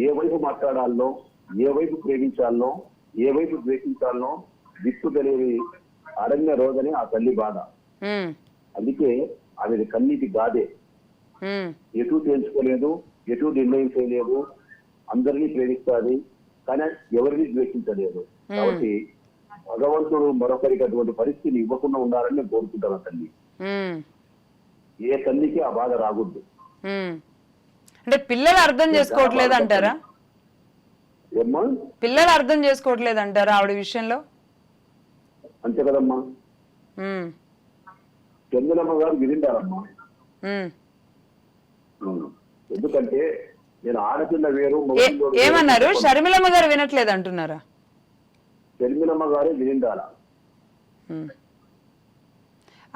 ఏ వైపు మాట్లాడాలనో, ఏ వైపు ప్రేమించాలనో, ఏ వైపు ద్వేషించాలనో దిక్కు తెలియని అరణ్య రోజని ఆ తల్లి బాధ. అందుకే ఆమె కన్నీటి గాదే. ఎటు తేల్చుకోలేదు, ఎటు నిర్ణయం చేయలేదు, అందరినీ ప్రేమిస్తుంది కానీ ఎవరిని ద్వేషించలేదు. కాబట్టి భగవంతుడు మరొకరికి అటువంటి పరిస్థితిని ఇవ్వకుండా ఉండాలని నేను కోరుకుంటాను. ఆ తల్లి, ఏ తల్లికి ఆ బాధ రాకూడదు. అంటే పిల్లలు అర్థం చేసుకోవట్లేదు అంటారా? ఏమ్మా, పిల్లలు అర్థం చేసుకోవట్లేదు అంటారా ఆవిడ విషయంలో? అంతే కదమ్మా. చంద్రమ్మ గారు విరిండారమ్మా. ఎందుకంటే నేను ఆడపిల్ల వేరు. ఏమన్నారు? షర్మిలమ్మ గారు వినట్లేదు అంటున్నారా? షర్మిలమ్మ గారే విరిండాల.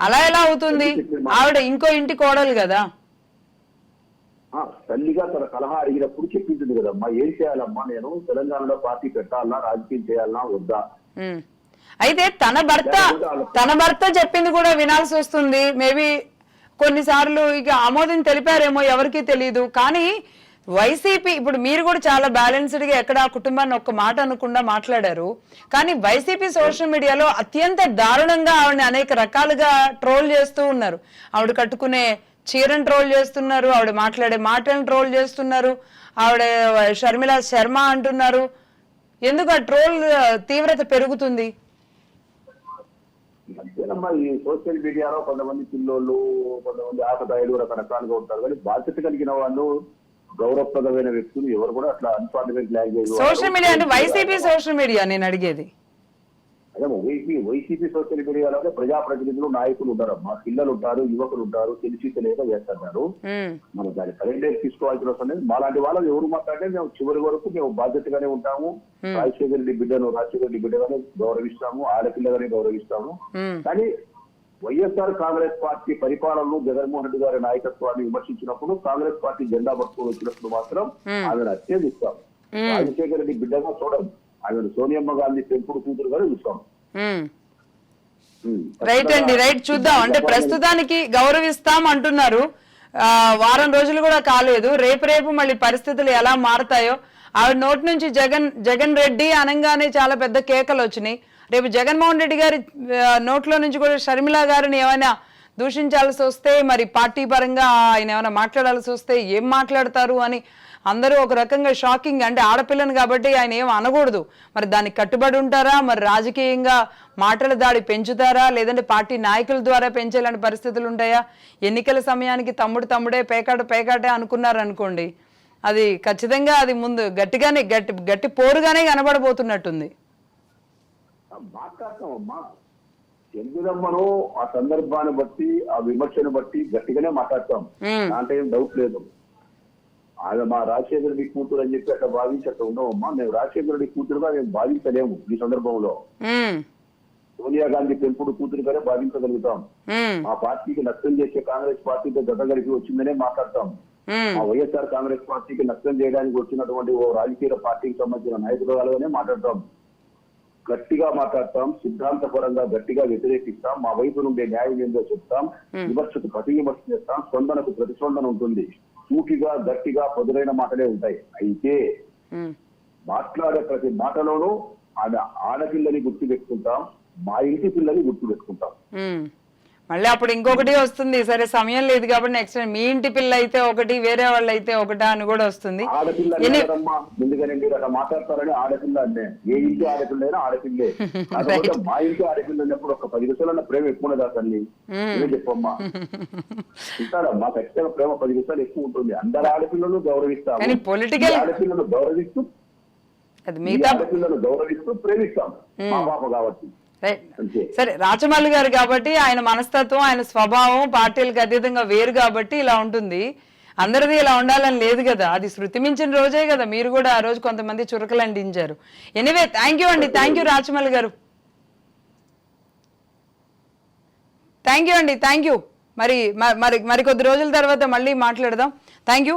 అలా ఎలా అవుతుంది? ఆవిడ ఇంకో ఇంటి కోడలు కదా. తల్లిగా తన సలహా అడిగినప్పుడు చెప్పింది కదమ్మా, ఏం చేయాలమ్మా, నేను తెలంగాణలో పార్టీ పెట్టాలన్నా, రాజకీయం చేయాలన్నా వద్దా? అయితే తన భర్త చెప్పింది కూడా వినాల్సి వస్తుంది. మేబీ కొన్నిసార్లు ఇక ఆమోదం తెలిపారేమో, ఎవరికి తెలియదు. కానీ వైసీపీ, ఇప్పుడు మీరు కూడా చాలా బ్యాలెన్స్డ్ గా ఎక్కడ కుటుంబాన్ని ఒక్క మాట అనకుండా మాట్లాడారు. కానీ వైసీపీ సోషల్ మీడియాలో అత్యంత దారుణంగా ఆవిడని అనేక రకాలుగా ట్రోల్ చేస్తూ ఉన్నారు. ఆవిడ కట్టుకునే చీరను ట్రోల్ చేస్తున్నారు, ఆవిడ మాట్లాడే మాటలను ట్రోల్ చేస్తున్నారు, ఆవిడ షర్మిల శర్మ అంటున్నారు. ఎందుకు ఆ ట్రోల్ తీవ్రత పెరుగుతుంది? అంతేనమ్మా, ఈ సోషల్ మీడియాలో కొంతమంది పిల్లోళ్ళు, కొంతమంది ఆకతాయిలు రకరకాలుగా ఉంటారు. కానీ బాధ్యత కలిగిన వాళ్ళు, గౌరవప్రదమైన వ్యక్తులు ఎవరు కూడా అట్లా అన్పార్లమెంట్ లాంగ్వేజ్. సోషల్ మీడియా అంటే వైసీపీ సోషల్ మీడియా నేను అడిగేది. అదే వైసీపీ సోషల్ మీడియాలో ప్రజాప్రతినిధులు, నాయకులు ఉంటారమ్మా, పిల్లలు ఉంటారు, యువకులు ఉంటారు, తెలిసి తెలియక చేస్తున్నారు. మనం దాన్ని కరెంట్ తీసుకోవాల్సిన అవసరం లేదు. మాలాంటి వాళ్ళు ఎవరు మాట్లాడితే మేము చివరి వరకు మేము బాధ్యతగానే ఉంటాము. రాజశేఖర రెడ్డి బిడ్డను రాజశేఖర రెడ్డి బిడ్డగానే గౌరవిస్తాము, ఆడపిల్లగానే గౌరవిస్తాము. కానీ వైఎస్ఆర్ కాంగ్రెస్ పార్టీ పరిపాలనను, జగన్మోహన్ రెడ్డి గారి నాయకత్వాన్ని విమర్శించినప్పుడు, కాంగ్రెస్ పార్టీ జెండా పట్టుకొని వచ్చినప్పుడు మాత్రం ఆమెను అత్యధిస్తాం. రాజశేఖర రెడ్డి బిడ్డగా చూడం, ఆమెను సోనియమ్మ గాంధీ పెంపుడు కూతురుగానే చూస్తాం. రైట్ అండి, రైట్. చూద్దాం. అంటే ప్రస్తుతానికి గౌరవిస్తాం అంటున్నారు. వారం రోజులు కూడా కాలేదు. రేపు మళ్ళీ పరిస్థితులు ఎలా మారుతాయో. ఆవిడ నోటి నుంచి జగన్ రెడ్డి అనగానే చాలా పెద్ద కేకలు వచ్చినాయి. రేపు జగన్మోహన్ రెడ్డి గారి నోట్లో నుంచి కూడా షర్మిల గారిని ఏమైనా దూషించాల్సి వస్తే, మరి పార్టీ పరంగా ఆయన ఏమైనా మాట్లాడాల్సి వస్తే ఏం మాట్లాడతారు అని అందరూ ఒక రకంగా షాకింగ్. అంటే ఆడపిల్లని కాబట్టి ఆయన ఏం అనకూడదు, మరి దానికి కట్టుబడి ఉంటారా, మరి రాజకీయంగా మాటల దాడి పెంచుతారా, లేదంటే పార్టీ నాయకుల ద్వారా పెంచేలాంటి పరిస్థితులు ఉంటాయా? ఎన్నికల సమయానికి తమ్ముడే పేకాటే అనుకున్నారు అనుకోండి, అది ఖచ్చితంగా అది ముందు గట్టిగానే గట్టి పోరుగానే కనబడబోతున్నట్టుంది. మాట్లాడతామమ్మా, ఎందుకమ్మను ఆ సందర్భాన్ని బట్టి ఆ విమర్శను బట్టి గట్టిగానే మాట్లాడతాం, దాంట్లో ఏం డౌట్ లేదు. ఆయన మా రాజశేఖర రెడ్డి కూతురు అని చెప్పి అట్లా భావించి అట్లా ఉండవమ్మా. మేము రాజశేఖర రెడ్డి కూతురుగా మేము భావించలేము ఈ సందర్భంలో. సోనియా గాంధీ పెంపుడు కూతురుగానే భావించగలుగుతాం. మా పార్టీకి నష్టం చేసే కాంగ్రెస్ పార్టీతో జత కలిపి వచ్చిందనే మాట్లాడతాం. ఆ వైఎస్ఆర్ కాంగ్రెస్ పార్టీకి నష్టం చేయడానికి వచ్చినటువంటి ఓ రాజకీయ పార్టీకి సంబంధించిన నాయకులుగానే మాట్లాడతాం. గట్టిగా మాట్లాడతాం, సిద్ధాంతపరంగా గట్టిగా వ్యతిరేకిస్తాం, మా వైపు నుండి న్యాయం ఏందో చెప్తాం, విమర్శకు ప్రతి విమర్శ చేస్తాం, స్పందనకు ప్రతిస్పందన ఉంటుంది. సూటిగా గట్టిగా పదులైన మాటలే ఉంటాయి. అయితే మాట్లాడే ప్రతి మాటలోనూ ఆడపిల్లని గుర్తు పెట్టుకుంటాం, మా ఇంటి పిల్లని గుర్తు పెట్టుకుంటాం. మళ్ళీ అప్పుడు ఇంకొకటి వస్తుంది, సరే సమయం లేదు కాబట్టి నెక్స్ట్ టైం మీ ఇంటి పిల్ల అయితే ఒకటి, వేరే వాళ్ళు అయితే ఒకటా అని కూడా వస్తుంది. ఆడపిల్ల ముందుగానే మీరు అలా మాట్లాడతారని ఆడపిల్ల అంటే ఏ ఇంటి ఆడపిల్ల అయినా ఆడపిల్లే. కాకపోతే మా ఇంటి ఆడపిల్ల అన్నప్పుడు ఒక 10 నిమిషాలన్న ప్రేమ ఎక్కువ ఉండదా తల్లి? చెప్పమ్మా, ఉంటాడమ్మా, ఖచ్చితంగా ప్రేమ 10 నిమిషాలు ఎక్కువ ఉంటుంది. అందరు ఆడపిల్లలు గౌరవిస్తాం, ఆడపిల్లలు గౌరవిస్తూ ఆడపిల్లలు గౌరవిస్తూ ప్రేమిస్తాం మా పాప కాబట్టి. సరే, రాచమల్లి గారు కాబట్టి ఆయన మనస్తత్వం, ఆయన స్వభావం పార్టీలకు అతీతంగా వేరు కాబట్టి ఇలా ఉంటుంది. అందరిది ఇలా ఉండాలని లేదు కదా, అది శృతి మించిన రోజే కదా మీరు కూడా ఆ రోజు కొంతమంది చురకలు అందించారు. ఎనీవే, థ్యాంక్ యూ అండి, థ్యాంక్ యూ రాచమల్లి గారు, థ్యాంక్ యూ అండి, థ్యాంక్ యూ. మరి కొద్ది రోజుల తర్వాత మళ్ళీ మాట్లాడదాం. Thank you.